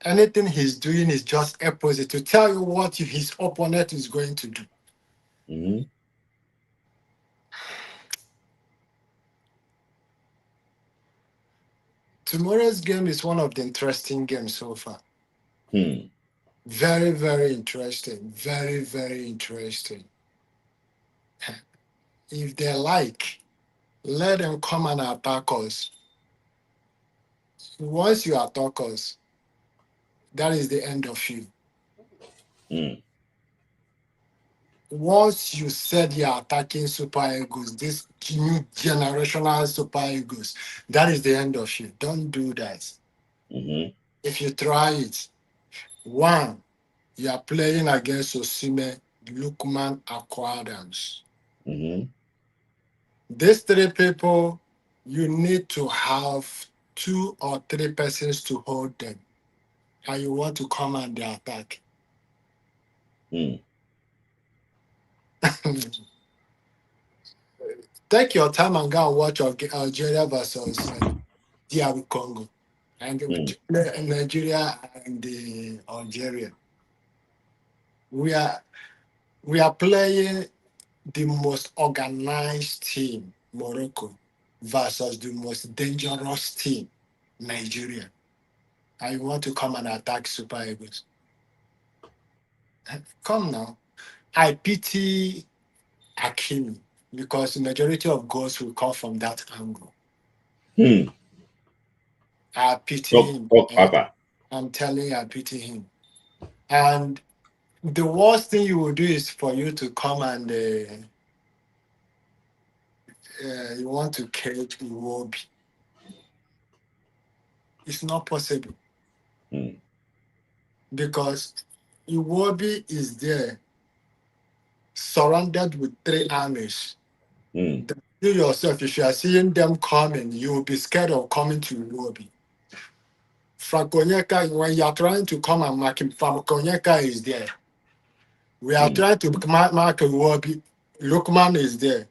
Anything he's doing is just opposite to tell you what his opponent is going to do. Tomorrow's game is one of the interesting games so far. Very, very interesting. Very, very interesting. If they like, let them come and attack us. Once you attack us, that is the end of you. Once you said you're attacking Super Eagles, this new generational Super Eagles, that is the end of you. Don't do that. If you try it, one, you are playing against Osimhen, Lukman, Aquadams. These three people, you need to have 2 or 3 persons to hold them, and you want to command the attack. Take your time and go and watch Algeria versus DR Congo, and Nigeria and the Algeria. We are playing the most organized team, Morocco, versus the most dangerous team, Nigeria. And you want to come and attack Super Eagles. Come now. I pity Hakimi because the majority of goals will come from that angle. I pity him. I'm telling you, I pity him. And the worst thing you will do is for you to come and you want to cage Iwobi. It's not possible. Because Iwobi is there, surrounded with 3 armies. You yourself, if you are seeing them coming, you will be scared of coming to Iwobi. Franconyeka, when you are trying to come and mark him, Franconyeka is there. We are trying to mark Iwobi. Lukman is there.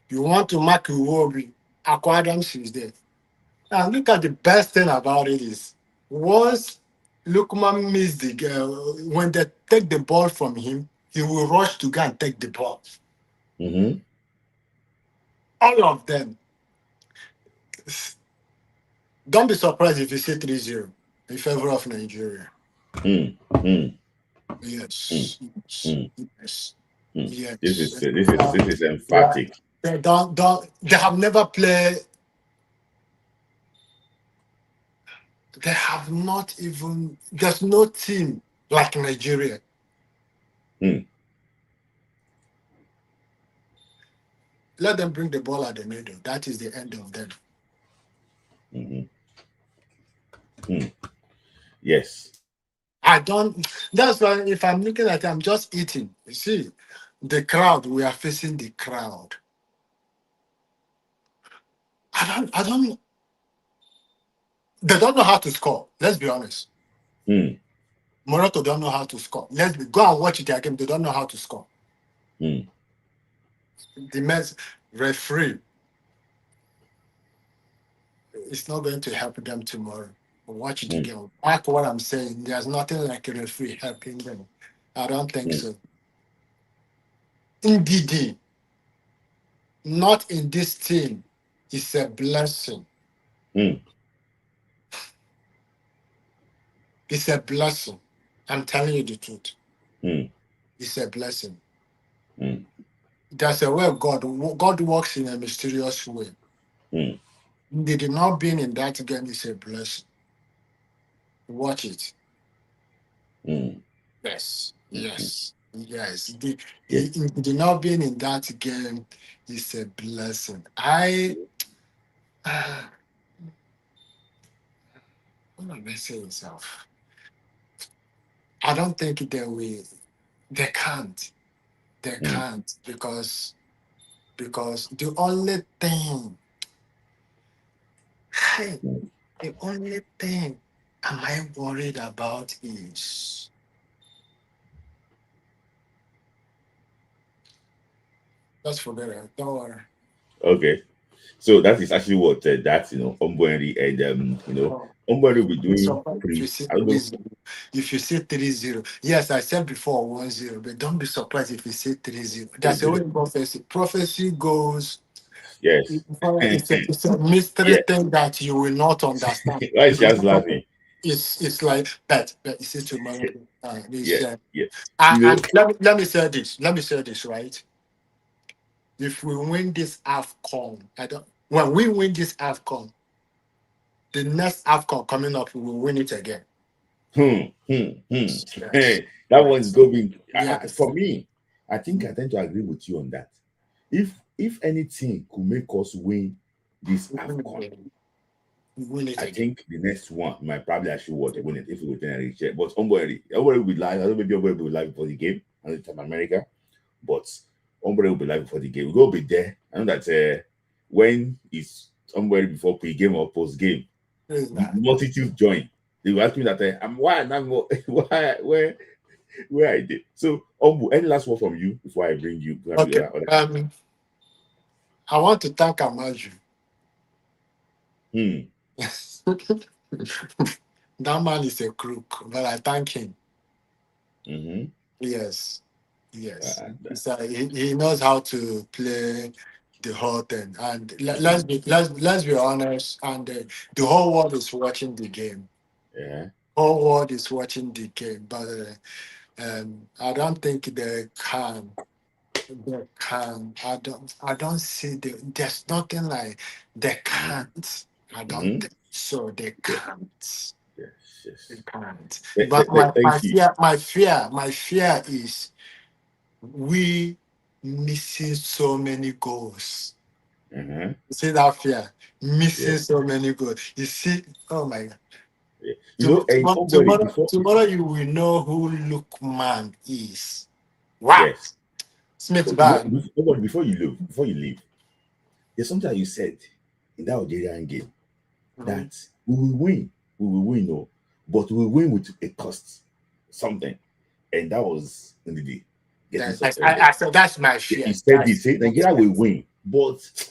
You want to mark Iwobi, Aquadams is there. Now look at the best thing about it is, once Lukman missed the girl, when they take the ball from him, he will rush to go and take the ball. All of them. Don't be surprised if you see 3-0 in favor of Nigeria. Yes. Yes. This is emphatic. They have never played They have not even. There's no team like Nigeria. Let them bring the ball at the middle. That is the end of them. Yes. I don't. That's why if I'm looking at it, I'm just eating. You see, the crowd. We are facing the crowd. I don't. They don't know how to score. Let's be honest. Morocco don't know how to score. Go and watch it again. They don't know how to score. The men's referee is not going to help them tomorrow. Watch it again. Back what I'm saying. There's nothing like a referee helping them. I don't think so. Indeed, not in this team. It's a blessing. It's a blessing. I'm telling you the truth. It's a blessing. There's a way God works in a mysterious way. They did not being in that game is a blessing. Watch it. Yes. The not being in that game is a blessing. What am I saying itself? I don't think they will. They can't. They can't because the only thing am I worried about is let's forget it. Don't worry. Okay. So that is actually what that's Ombori and Ombori will be doing I don't know. If you say 3-0, yes, I said before 1-0, but don't be surprised if you say 3-0. That's the only prophecy. Prophecy goes. Yes. It's a mystery thing that you will not understand. Why is just laughing? It's like but you see tomorrow. Yeah. And let me say this. Let me say this, right? If we win this AFCON, when we win this AFCON, the next AFCON coming up, we will win it again. Yes. That one's going. For me, I think I tend to agree with you on that. If anything could make us win this AFCON, I think the next one might probably actually win it if we win a share. But Ombori will be live. I don't know maybe Ombori will be live for the game and time America, but Ombori will be live for the game. We'll be there. I know that when it's Ombori before pre-game or post-game, multitude join. They will ask me that where I did. So Ombu, any last word from you before I bring you? Okay. I want to thank Amaju. That man is a crook, but I thank him. Yes. So he knows how to play the whole thing, and let's be honest. And the whole world is watching the game. Whole world is watching the game, but I don't think they can. They can. I don't see there's nothing like they can't. I don't think so. They can't. Yes. They can't. But My fear is we missing so many goals. You see that fear? Missing so many goals. You see, oh my God. Tomorrow you will know who Lookman is. Wow. Yes. Smith bad. Before you leave, there's something that you said in that Algerian game that we will win, but we will win with a cost, something, and that was in the day. I said that's my fear. He said this. Nigeria will win, but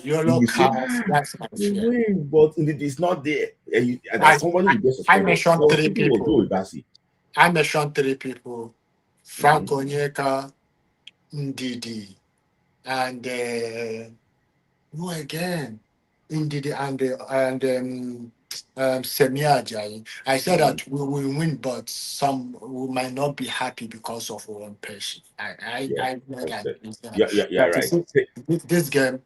yellow cards. That's my fear. We win, but it's not there. I mentioned 3 people. I mentioned 3 people: Frank Onyeka, Ndidi, and who again? Ndidi and Semi Ajayi. I said that we will win, but we might not be happy because of one person. I know that. Right. This game,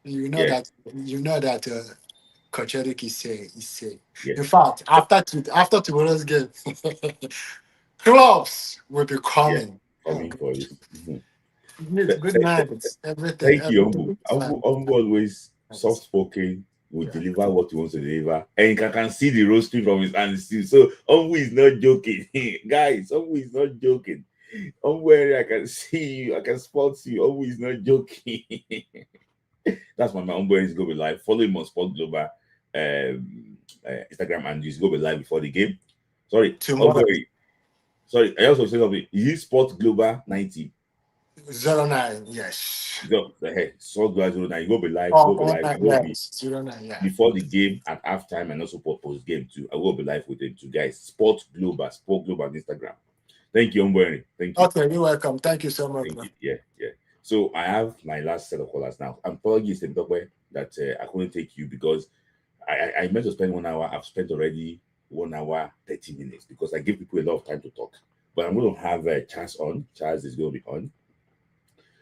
you know that Coach Eric is saying. Yes. In fact, after tomorrow's game, clubs will be coming. Coming for you. Good night. Everything. Thank you, Umbu. Everything is Umbu fine. always soft spoken, will deliver what he wants to deliver, and I can see the roasting from his hands still. So Umbu is not joking, guys. Umbu is not joking. Umbu, I can see you, I can spot you. Umbu is not joking. That's why my Umbu is going to be live. Follow him on Sport Global Instagram, and he's going to be live before the game. Sorry, Tomorrow. Umbu, sorry, I also said something. Is it Sport Global 90? 09, yes. Go ahead. So go 09. You go be live. Oh, Go be live. yes. 09, yeah. Before the game, at halftime, and also post game too. I will be live with them too, guys. Sport Global on Instagram. Thank you, Umbueri. Thank you. Okay, you're welcome. Thank you so much. Thank you. Yeah. So I have my last set of callers now. I'm apologies in way that I couldn't take you because I meant to spend 1 hour. I've spent already 1 hour 30 minutes because I give people a lot of time to talk. But I'm going to have Charles on. Charles is going to be on.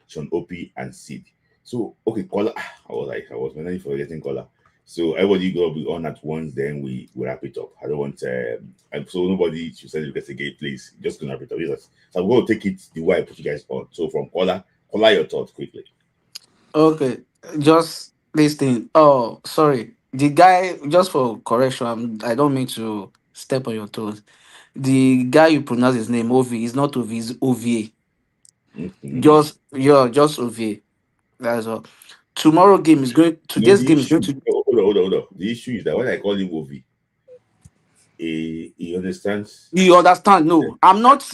Sean Opie and Sid. So okay, caller. I was mentally forgetting caller. So everybody gonna be on at once, then we wrap it up. I don't want and so nobody should send request again, please. Just gonna wrap it up. Yes. So I'm gonna take it the way I put you guys on. So from caller your thoughts quickly. Okay, just listening. Oh, sorry. The guy, just for correction, I don't mean to step on your toes. The guy you pronounce his name Ovi is not Ovi, it's OVA. Mm-hmm. Just OVA. That's all. Today's game is going to. Hold on. The issue is that when I call him Ovi, he understands. You understand? No, I'm not,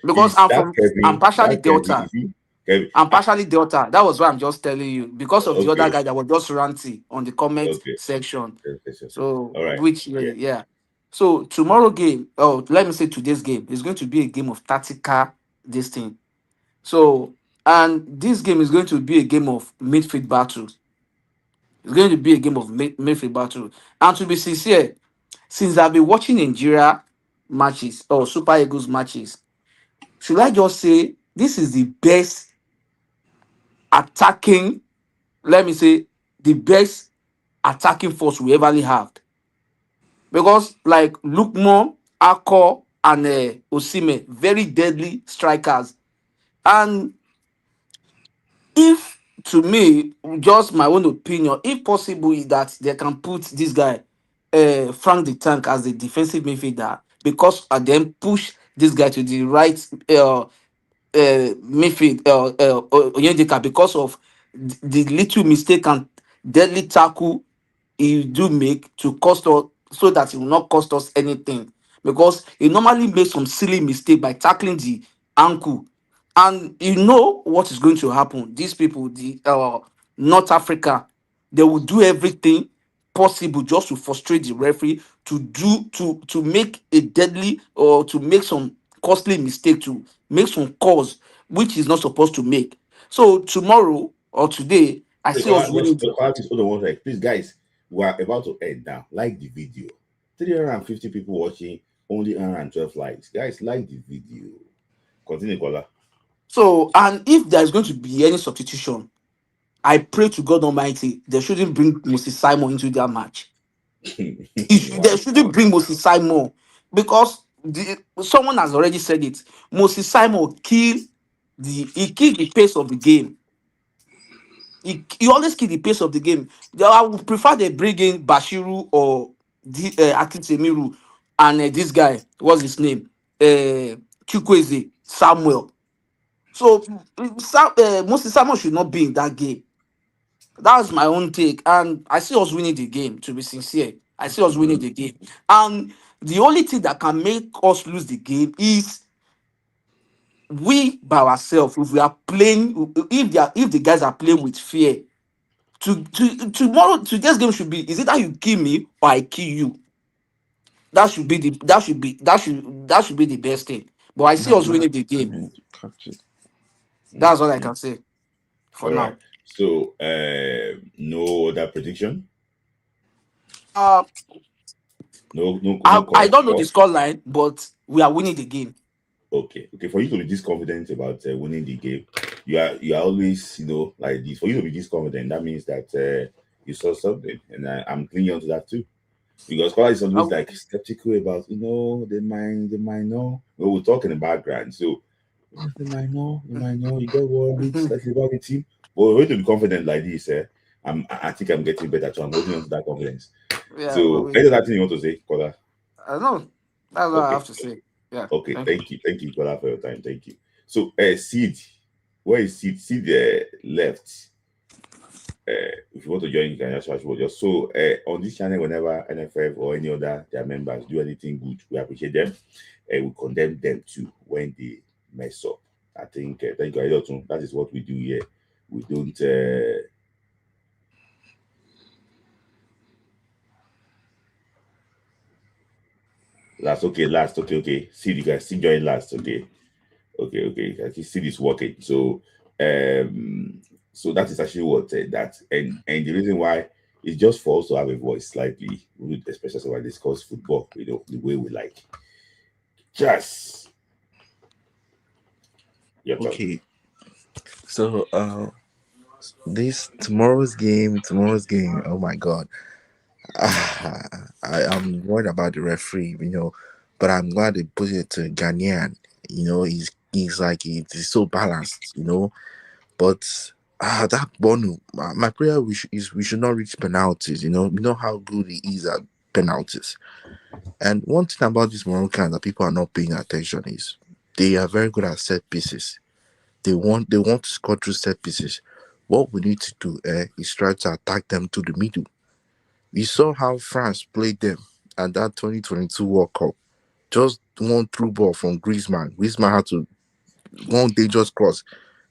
because I'm partially Delta. I'm partially Delta. That was why I'm just telling you, because of the other guy that was just ranting on the comment section. So, all right. Yeah. So tomorrow game, let me say today's game is going to be a game of tactical this thing. So, and this game is going to be a game of midfield battle. It's going to be a game of midfield battle. And to be sincere, since I've been watching Nigeria matches or Super Eagles matches, should I just say this is the best attacking, let me say, the best attacking force we ever have. Because like Lukman, Akko, and Osimhen, very deadly strikers. And if, to me, just my own opinion, if possible, is that they can put this guy, Frank the Tank, as the defensive midfielder, because then push this guy to the right midfield, Onyedika, because of the little mistake and deadly tackle he do make to cost us, so that it will not cost us anything, because he normally makes some silly mistake by tackling the ankle, and you know what is going to happen. These people, the North Africa, they will do everything possible just to frustrate the referee, to make a deadly or to make some costly mistake, to make some calls which is not supposed to make. So tomorrow or today, I see us winning. Please, guys, we are about to end now. Like the video. 350 people watching, only 112 likes. Guys, like the video. Continue, caller. So, and if there's going to be any substitution, I pray to God Almighty they shouldn't bring Moses Simon into their match. They shouldn't bring Moses Simon, because someone has already said it. Moses Simon killed the pace of the game. He always kill the pace of the game. I would prefer they bring in Bashiru or Akitsemiru and this guy, what's his name? Chukwueze Samuel. So Moses Simon should not be in that game. That's my own take. And I see us winning the game, to be sincere. I see us winning the game. And the only thing that can make us lose the game is we by ourselves. If we are playing, if the guys are playing with fear, today's game should be, is it that you kill me or I kill you? That should be the best thing. But I see us winning the game. That's all I can say for now. Right. So no other prediction? No, I don't know the scoreline, but we are winning the game. Okay. For you to be this confident about winning the game, you are always, like this. For you to be this confident, that means that you saw something, and I'm clinging on to that too. Because Kola is always like skeptical about, they might know. We were talking in the background, so they might know, you get worried, slightly about the team. But we're going to be confident like this, I think I'm getting better, so I'm holding on to that confidence. Yeah, So, any other thing you want to say, Kola? I know. That's what I Okay. have to say. Yeah. Okay, Thank thank you, Kola, for your time. Thank you. So, Sid, where is Sid? Sid left. If you want to join, you can just watch what just so on this channel, whenever NFF or any other their members do anything good, we appreciate them and we condemn them too when they mess up. I think thank you, Aidotun. That is what we do here. We don't last, okay. See you guys still join last, okay. I can see this working. So so that is actually what that and the reason why is just for us to have a voice slightly, especially when I discuss football, the way we like. Just your turn. Okay. So this tomorrow's game, oh my god. I am worried about the referee, but I'm glad they put it to Ghanaian. He's like he's so balanced, But that Bonu, my prayer is we should not reach penalties. We know how good he is at penalties. And one thing about this Moroccan that people are not paying attention is they are very good at set pieces. They want to score through set pieces. What we need to do is try to attack them to the middle. We saw how France played them at that 2022 World Cup. Just one through ball from Griezmann. Griezmann had to one dangerous cross.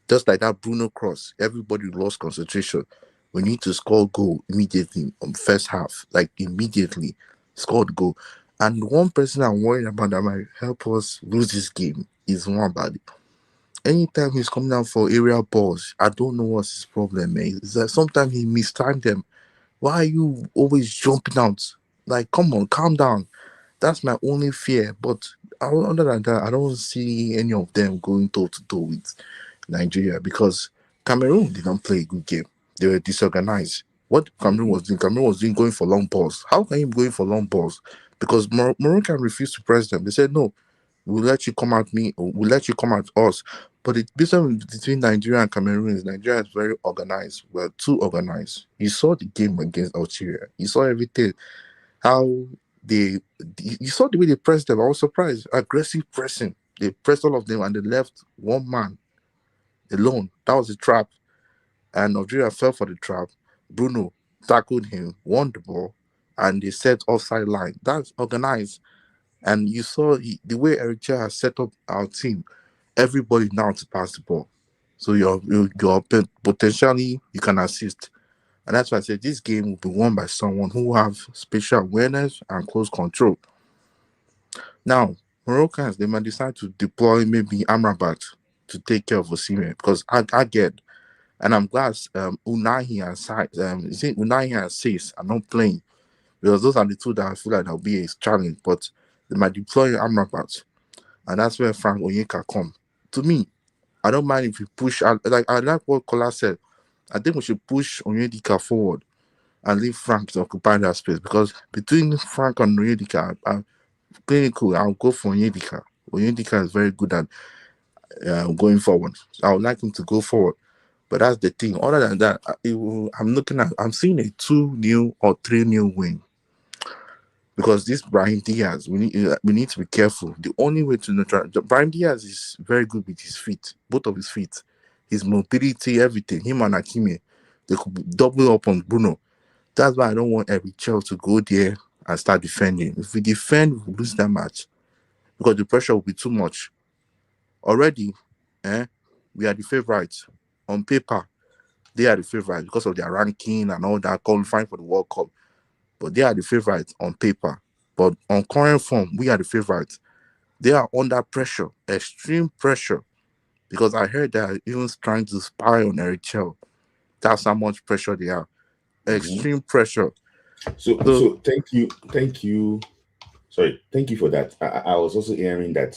Just like that Bruno cross, everybody lost concentration. We need to score goal immediately on first half, like immediately scored goal. And one person I'm worried about that might help us lose this game is Nwabali. Anytime he's coming out for aerial balls, I don't know what's his problem, man. It's like sometimes he mistimed them. Why are you always jumping out? Like, come on, calm down. That's my only fear. But other than that, I don't see any of them going toe to toe with Nigeria because Cameroon did not play a good game. They were disorganized. What Cameroon was doing going for long balls. How can you be going for long balls? Because Morocco refused to press them. They said, no, we'll let you come at me, or we'll let you come at us. But the difference between Nigeria and Cameroon is Nigeria is very organized. We're too organized. You saw the game against Algeria. You saw everything. How you saw the way they pressed them. I was surprised. Aggressive pressing. They pressed all of them and they left one man alone. That was a trap. And Nigeria fell for the trap. Bruno tackled him, won the ball, and they set offside line. That's organized. And you saw the way Eritrea has set up our team. Everybody now to pass the ball. So you're potentially you can assist. And that's why I said this game will be won by someone who have spatial awareness and close control. Now, Moroccans, they might decide to deploy maybe Amrabat to take care of Osimhen because I get, and I'm glad Unahi and Sace are not playing because those are the two that I feel like that'll be a challenge. But they might deploy Amrabat, and that's where Frank Onyeka come. To me, I don't mind if we push. I like what Kola said. I think we should push Onyedika forward and leave Frank to occupy that space because between Frank and Onyedika, clinical, I'll go for Onyedika. Onyedika is very good at going forward. So I would like him to go forward. But that's the thing. Other than that, I'm seeing a 2-0 or 3-0 win. Because this Brahim Diaz, we need to be careful. The only way to neutralize Brahim Diaz is very good with his feet, both of his feet, his mobility, everything. Him and Hakimi, they could double up on Bruno. That's why I don't want every child to go there and start defending. If we defend, we lose that match because the pressure will be too much. Already, we are the favorites on paper. They are the favorites because of their ranking and all that qualifying for the World Cup. But they are the favorites on paper. But on current form, we are the favorites. They are under pressure, extreme pressure, because I heard they are even trying to spy on Eritrea. That's how much pressure they are. Extreme pressure. So thank you. Sorry, thank you for that. I was also hearing that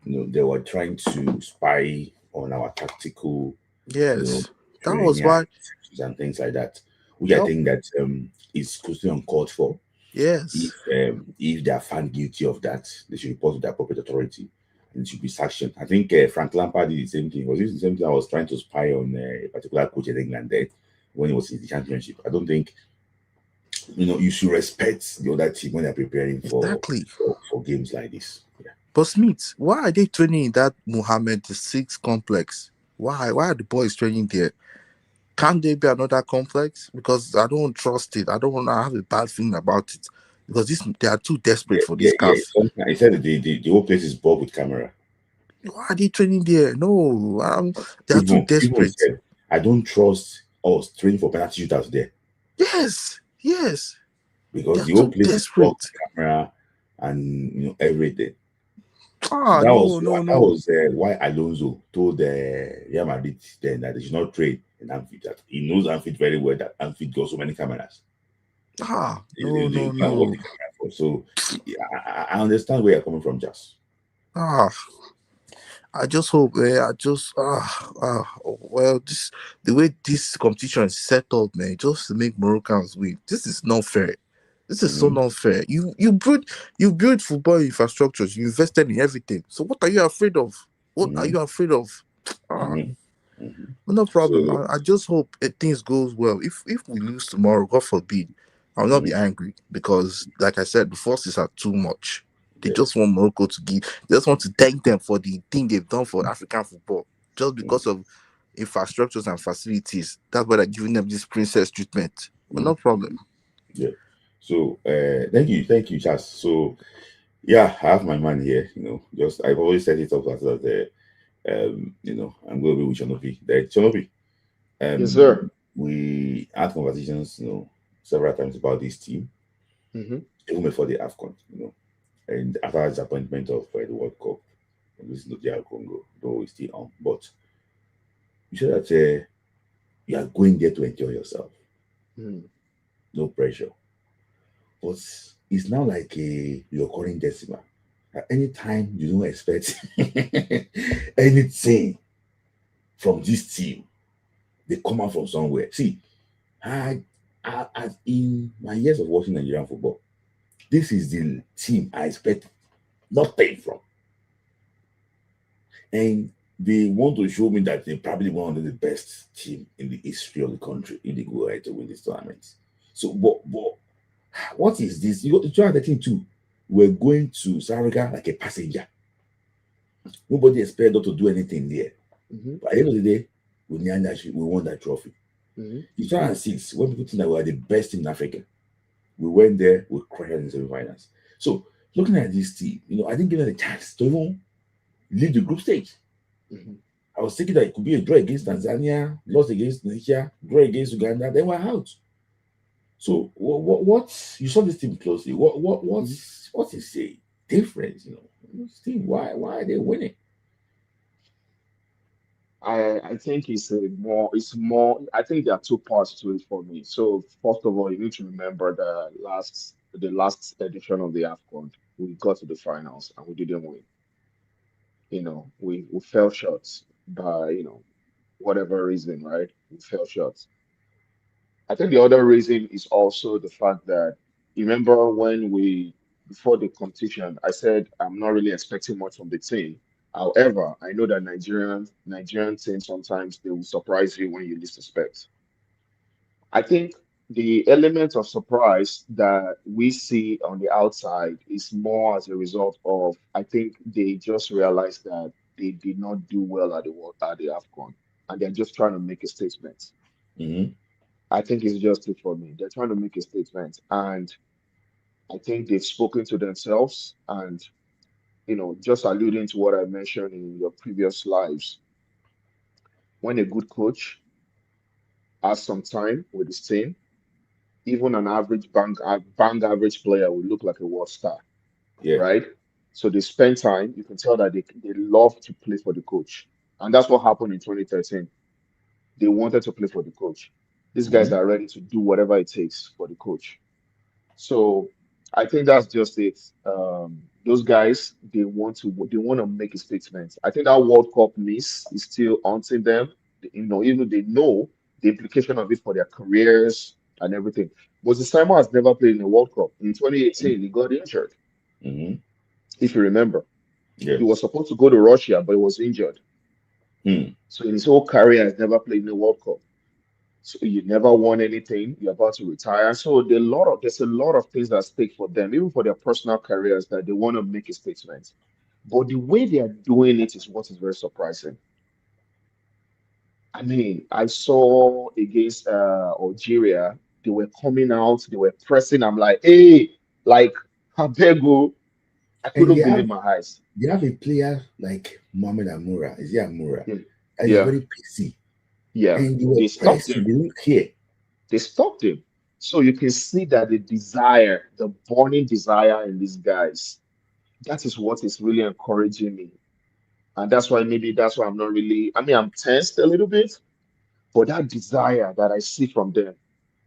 they were trying to spy on our tactical. Yes, that was why. And things like that. which I Yep. think that is constantly uncalled for. Yes. If they are found guilty of that, they should report to the appropriate authority and it should be sanctioned. I think Frank Lampard did the same thing. Was it the same thing? I was trying to spy on a particular coach in England then when he was in the championship. I don't think you should respect the other team when they're preparing Exactly. for games like this. Yeah. But Smith, why are they training in that Mohammed VI complex? Why? Why are the boys training there? Can't there be another complex? Because I don't trust it. I don't want to have a bad feeling about it. Because they are too desperate for this Yeah. calf. Sometimes he said that the whole place is bobbed with camera. Why are they training there? No, they are too Even desperate. said, I don't trust us training for penalty shootouts there. Yes. Because They the are whole too place is desperate. bobbed with camera and everything. So Ah, that no. was why Alonso told Real Madrid then that they should not trade in Anfield. That he knows Anfield very well. That Anfield got so many cameras. Ah, They can't work no. the camera for. So I understand where you're coming from, Just. Ah, I just hope. Well, the way this competition is set up, man, just to make Moroccans win. This is not fair. This is so not fair. You build football infrastructures. You invested in everything. So what are you afraid of? What are you afraid of? Ah, no problem. So I just hope things goes well. If we lose tomorrow, God forbid, I'll not be angry because, like I said, the forces are too much. They just want Morocco to give. They just want to thank them for the thing they've done for African football, just because of infrastructures and facilities. That's why they're giving them this princess treatment. But no problem. yeah. So thank you, Charles. So yeah, I have my man here. Just I've always said it up as that. I'm going to be with Chonopi. Chonopi. Yes, sir. We had conversations, several times about this team, even before the AFCON, and after the disappointment of the World Cup, this is not the Congo, though it's still on. But you said that you are going there to enjoy yourself, no pressure. But it's now like a recurring decimal. At any time you don't expect anything from this team, they come out from somewhere. See, I in my years of watching Nigerian football, this is the team I expect nothing from. And they want to show me that they're probably one of the best team in the history of the country if they go ahead to win this tournament. So, but what is this? You got to try the thing too. We're going to South Africa like a passenger. Nobody expected us to do anything there. But at the end of the day, we won that trophy. In 2006, when people think that we are the best in Africa, we went there, we crashed in the semifinals. So, looking at this team, I didn't give them a chance to even lead the group stage. I was thinking that it could be a draw against Tanzania, loss against Tunisia, draw against Uganda, then we're out. So, what you saw this team closely? What is the difference? This team, why are they winning? I think it's more. I think there are two parts to it for me. So first of all, you need to remember the last edition of the AFCON, we got to the finals and we didn't win. We fell short by whatever reason, right? We fell short. I think the other reason is also the fact that you remember when before the competition, I said I'm not really expecting much from the team. However, I know that Nigerian teams sometimes they will surprise you when you least expect. I think the element of surprise that we see on the outside is more as a result of I think they just realized that they did not do well at the AFCON, and they're just trying to make a statement. I think it's just it for me. They're trying to make a statement, and I think they've spoken to themselves. And just alluding to what I mentioned in your previous lives, when a good coach has some time with his team, even an average bang average player will look like a world star, Yeah. right? So they spend time. You can tell that they love to play for the coach, and that's what happened in 2013. They wanted to play for the coach. These guys are ready to do whatever it takes for the coach. So I think that's just it. Those guys they want to make a statement. I think that World Cup miss is still haunting them. Even though they know the implication of it for their careers, and everything. Moses Simon has never played in a World Cup. In 2018, he got injured, Mm-hmm. if you remember. Yeah. He was supposed to go to Russia, but he was injured. So in his whole career, he's never played in a World Cup. So you never won anything. You're about to retire. So there's a lot of things at stake for them, even for their personal careers, that they want to make a statement. But the way they are doing it is what is very surprising. I mean, I saw against Algeria, they were coming out, they were pressing. I'm like, hey, like Abego, I And couldn't believe my eyes. they have a player like Mohamed Amoura. Is he Amoura? Yeah, And he's yeah, very pissy. yeah. And they were They stopped pressing, him. they didn't care. They stopped him. So you can see that the desire, the burning desire in these guys, that is what is really encouraging me. And that's why I'm not really, I mean, I'm tensed a little bit, but that desire that I see from them,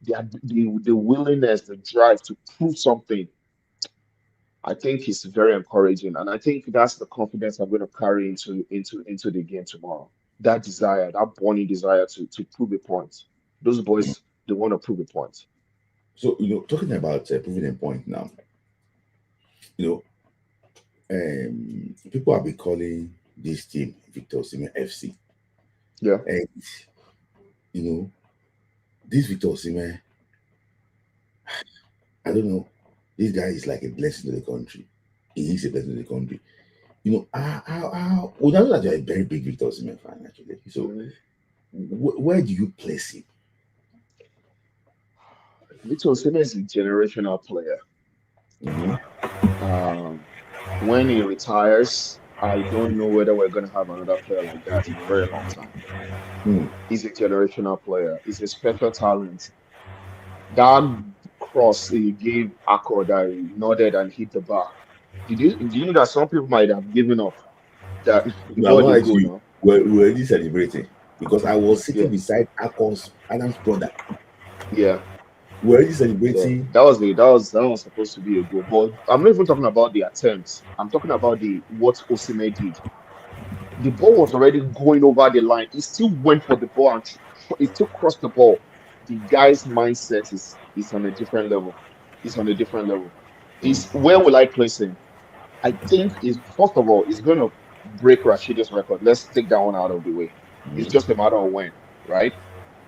the willingness, the drive to prove something, I think is very encouraging. And I think that's the confidence I'm going to carry into the game tomorrow. That desire, that burning desire to prove a point. Those boys, they want to prove a point. So, talking about proving a point now, you people have been calling this team Victor Osimhen FC. Yeah. And, this Victor Osimhen, I don't know, this guy is like a blessing to the country. He is a blessing to the country. We know that you're a very big Victor Osimhen fan, actually. So, where do you place him? Victor Osimhen is a generational player. When he retires, I don't know whether we're going to have another player like that in a very long time. He's a generational player. He's a special talent. That cross he gave Akko that he nodded and hit the bar. Do you know that some people might have given up that before they go now? We're already celebrating because I was sitting beside Adam's brother. Yeah. We're already celebrating. Yeah. That was supposed to be a goal. But I'm not even talking about the attempts. I'm talking about what Osimhen did. The ball was already going over the line. He still went for the ball and he still crossed the ball. The guy's mindset is on a different level. He's on a different level. Where will I place him? I think first of all, he's going to break Rashida's record. Let's take that one out of the way. It's just a matter of when, right?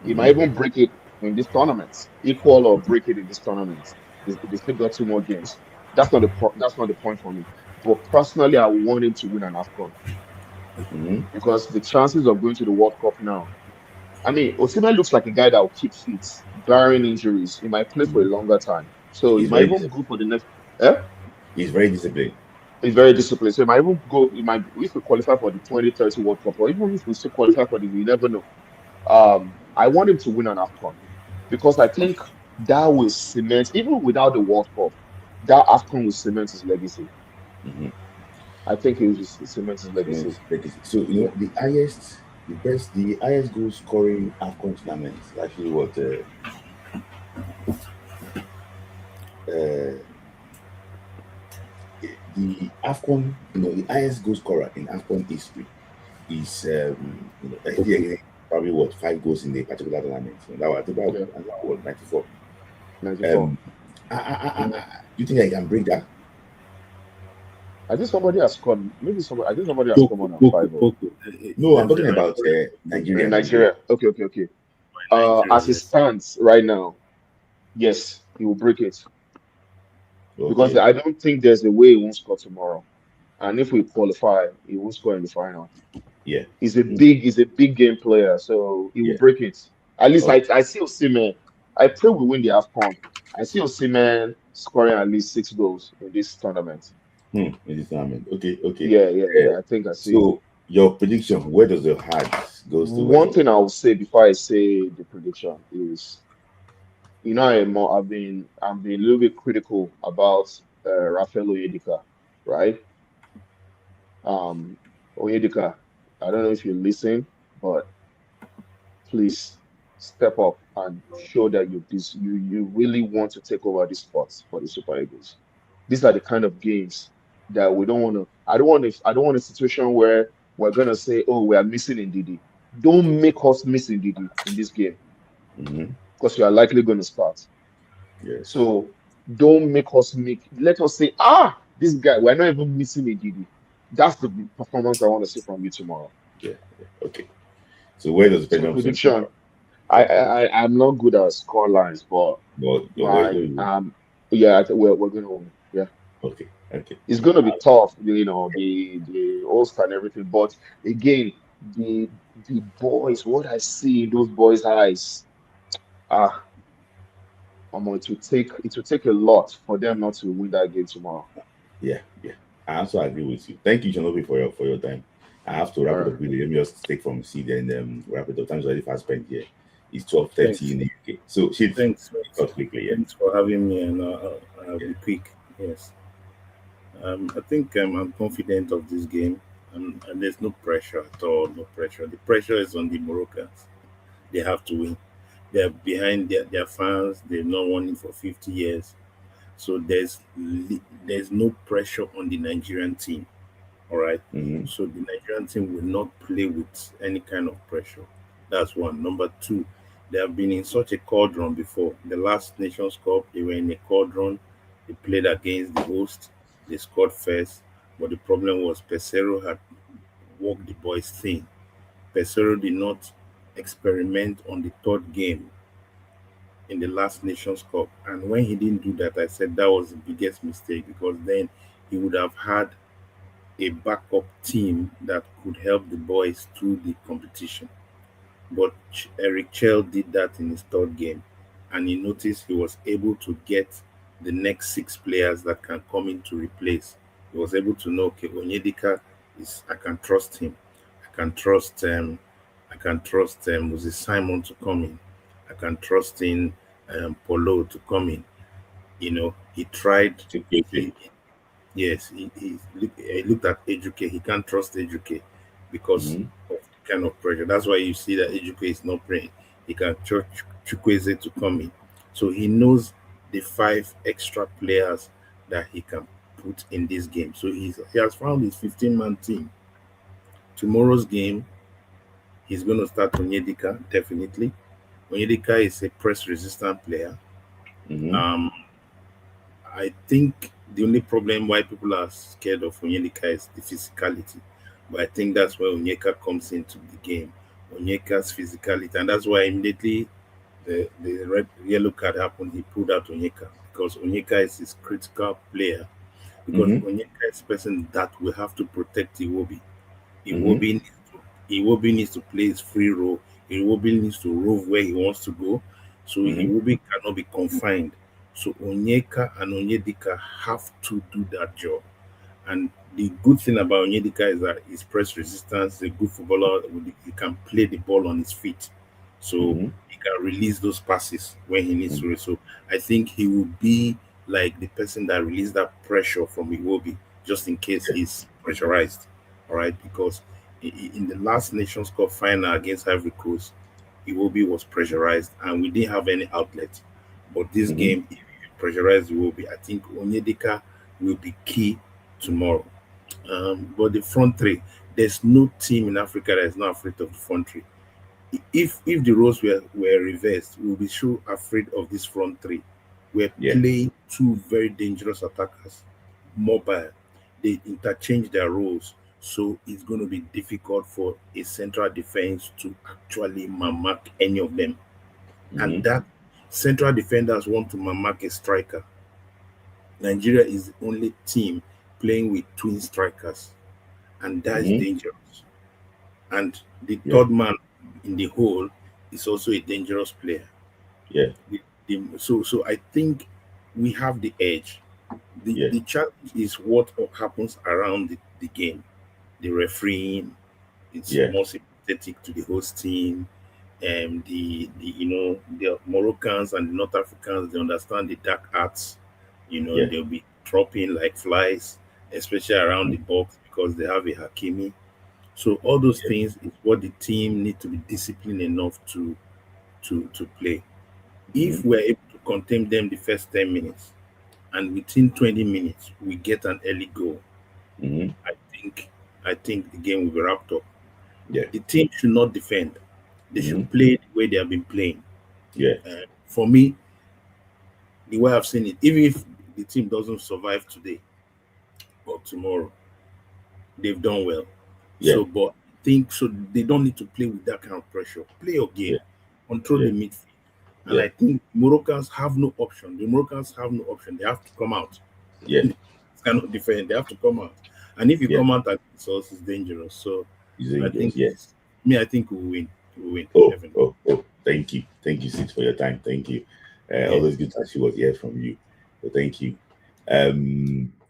He might even break it in this tournament, equal or break it in this tournament. They still got 2 more games. That's not the point for me. But personally, I want him to win an AFCON because the chances of going to the World Cup now. I mean, Osimhen looks like a guy that will keep fit, barring injuries. He might play for a longer time, so he might even go for the next. He's very disciplined. He's very disciplined. So he might even go. If we qualify for the 2030 World Cup, or even if we still qualify for you never know. I want him to win an AFCON because I think that will cement, even without the World Cup, that AFCON will cement his legacy. I think it will cement his legacy. So the highest goal scoring AFCON tournament is actually what the AFCON, the highest goal scorer in AFCON history is probably what 5 goals in the particular tournament. That was 94. 94. Do you think I can break that? I think somebody has scored. Maybe somebody. I think somebody has scored more than 5. No, I'm talking about Nigeria. Nigeria. Okay. As it stands right now, yes, he will break it. Because I don't think there's a way he won't score tomorrow. And if we qualify, he won't score in the final. Yeah. He's a big game player, so he will break it. At least I see Osimhen. I pray we win the AFCON. I see Osimhen scoring at least 6 goals in this tournament. In this tournament. Okay. Yeah. I think I see. So your prediction, where does the heart goes to? One thing I will say before I say the prediction is, I've been a little bit critical about Rafael Onyedika, right? Onyedika, I don't know if you listen, but please step up and show that you really want to take over this spot for the Super Eagles. These are the kind of games that we don't want to. I don't want a situation where we're gonna say, "Oh, we are missing Ndidi." Don't make us miss Ndidi in this game. because you are likely going to start. Yes. So don't let us say, this guy, we're not even missing a DD. That's the performance I want to see from you tomorrow. Yeah. Okay. So where does the So pendulum swing tomorrow? prediction, I'm not good at score lines, but Well, my yeah, we're gonna win. Yeah. okay. Okay. It's going to be tough, the All-Star and everything. But again, the boys, what I see in those boys' eyes, ah, it will take a lot for them not to win that game tomorrow. Yeah. Yeah. I also agree with you. Thank you, Janobi, for your time. I have to All wrap it right. up really. Let me just take from seed and wrap it up. Time's already fast spent here. It's 12:30 in the UK. So shit, Thanks. quickly, yeah. Thanks for having me, and I'll Yeah. be quick. Yes. I think I'm confident of this game, and there's no pressure at all. No pressure. The pressure is on the Moroccans. They have to win. They're behind their fans. They've not won it for 50 years. So there's no pressure on the Nigerian team. All right. Mm-hmm. So the Nigerian team will not play with any kind of pressure. That's one. Number two, they have been in such a cauldron before. The last Nations Cup, they were in a cauldron. They played against the host. They scored first, but the problem was Pesero had walked the boys thin. Pesero did not experiment on the third game in the last Nations Cup. And when he didn't do that, I said that was the biggest mistake, because then he would have had a backup team that could help the boys through the competition. But Eric Chell did that in his third game, and he noticed he was able to get the next six players that can come in to replace. He was able to know, okay, Onyedika I can trust him. I can trust Moses Simon to come in. I can trust in Polo to come in. He tried. Yes, he looked at Eduke. He can't trust Eduke because Mm-hmm. of the kind of pressure. That's why you see that Eduke is not playing. He can trust Chukwueze to come in. So he knows the 5 extra players that he can put in this game. So he has found his 15-man team. Tomorrow's game, he's going to start Onyedika, definitely. Onyedika is a press-resistant player. Mm-hmm. I think the only problem why people are scared of Onyeka is the physicality. But I think that's where Onyeka comes into the game. Onyeka's physicality. And that's why immediately the yellow card happened, he pulled out Onyeka. Because Onyeka is his critical player. Because Mm-hmm. Onyeka is a person that will have to protect Iwobi. Mm-hmm. Iwobi needs to play his free role. Iwobi needs to rove where he wants to go. So Mm-hmm. Iwobi cannot be confined. So Onyeka and Onyedika have to do that job. And the good thing about Onyedika is that his press resistance, a good footballer, he can play the ball on his feet. So Mm-hmm. he can release those passes when he needs to. So I think he will be like the person that released that pressure from Iwobi, just in case he's pressurized. All right, because in the last Nations Cup final against Ivory Coast, Iwobi was pressurized and we didn't have any outlet. But this Mm-hmm. game, if you pressurize Iwobi, I think Onyedika will be key tomorrow. But the front three, there's no team in Africa that is not afraid of the front three. If the roles were reversed, we'll be so afraid of this front three. We're Yeah. playing two very dangerous attackers, mobile. They interchange their roles, so it's going to be difficult for a central defense to actually mark any of them. And Mm-hmm. that central defenders want to mark a striker. Nigeria is the only team playing with twin strikers, and that is Mm-hmm. dangerous. And the Yeah. third man in the hole is also a dangerous player. Yeah. So I think we have the edge. Yeah. The challenge is what happens around the game. The refereeing, it's Yeah. more sympathetic to the host team. The Moroccans and the North Africans, they understand the dark arts. Yeah. They'll be dropping like flies, especially around the box, because they have a Hakimi. So all those things is what the team need to be disciplined enough to play. If Mm-hmm. we're able to contain them the first 10 minutes, and within 20 minutes we get an early goal, Mm-hmm. I think the game will be wrapped up. Yeah. The team should not defend. They Mm-hmm. should play the way they have been playing. Yeah. for me, the way I've seen it, even if the team doesn't survive today or tomorrow, they've done well. Yeah. So, but I think so they don't need to play with that kind of pressure. Play your game, control the midfield. And I think Moroccans have no option. The Moroccans have no option. They have to come out. Yeah. It's cannot defend. They have to come out. And if you come out at source, it's dangerous. So I think I think we'll win. We'll win. Oh, thank you. Thank you, Sid, for your time. Thank you. Always good to actually hear from you. So thank you.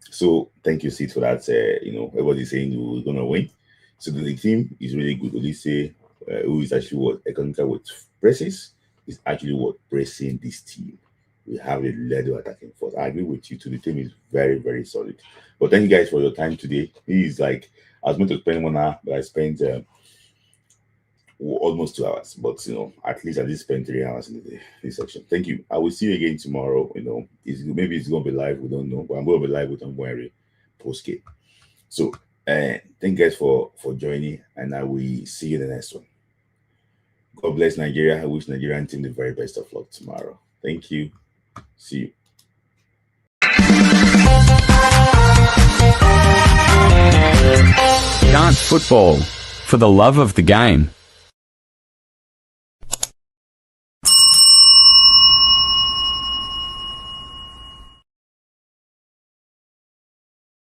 So thank you, Sid, for that. Everybody's saying we're gonna win. So the team is really good. Olise, who is actually what economical with presses, is actually what pressing this team. We have a level attacking force. I agree with you too. The team is very, very solid. But thank you guys for your time today. He's like, I was meant to spend 1 hour, but I spent almost 2 hours. But at least I did spend 3 hours in this section. Thank you. I will see you again tomorrow. Maybe it's gonna be live. We don't know, but I'm gonna be live with Mbwere post game. So thank you guys for joining, and I will see you in the next one. God bless Nigeria. I wish Nigerian team the very best of luck tomorrow. Thank you. See you. Chant football for the love of the game.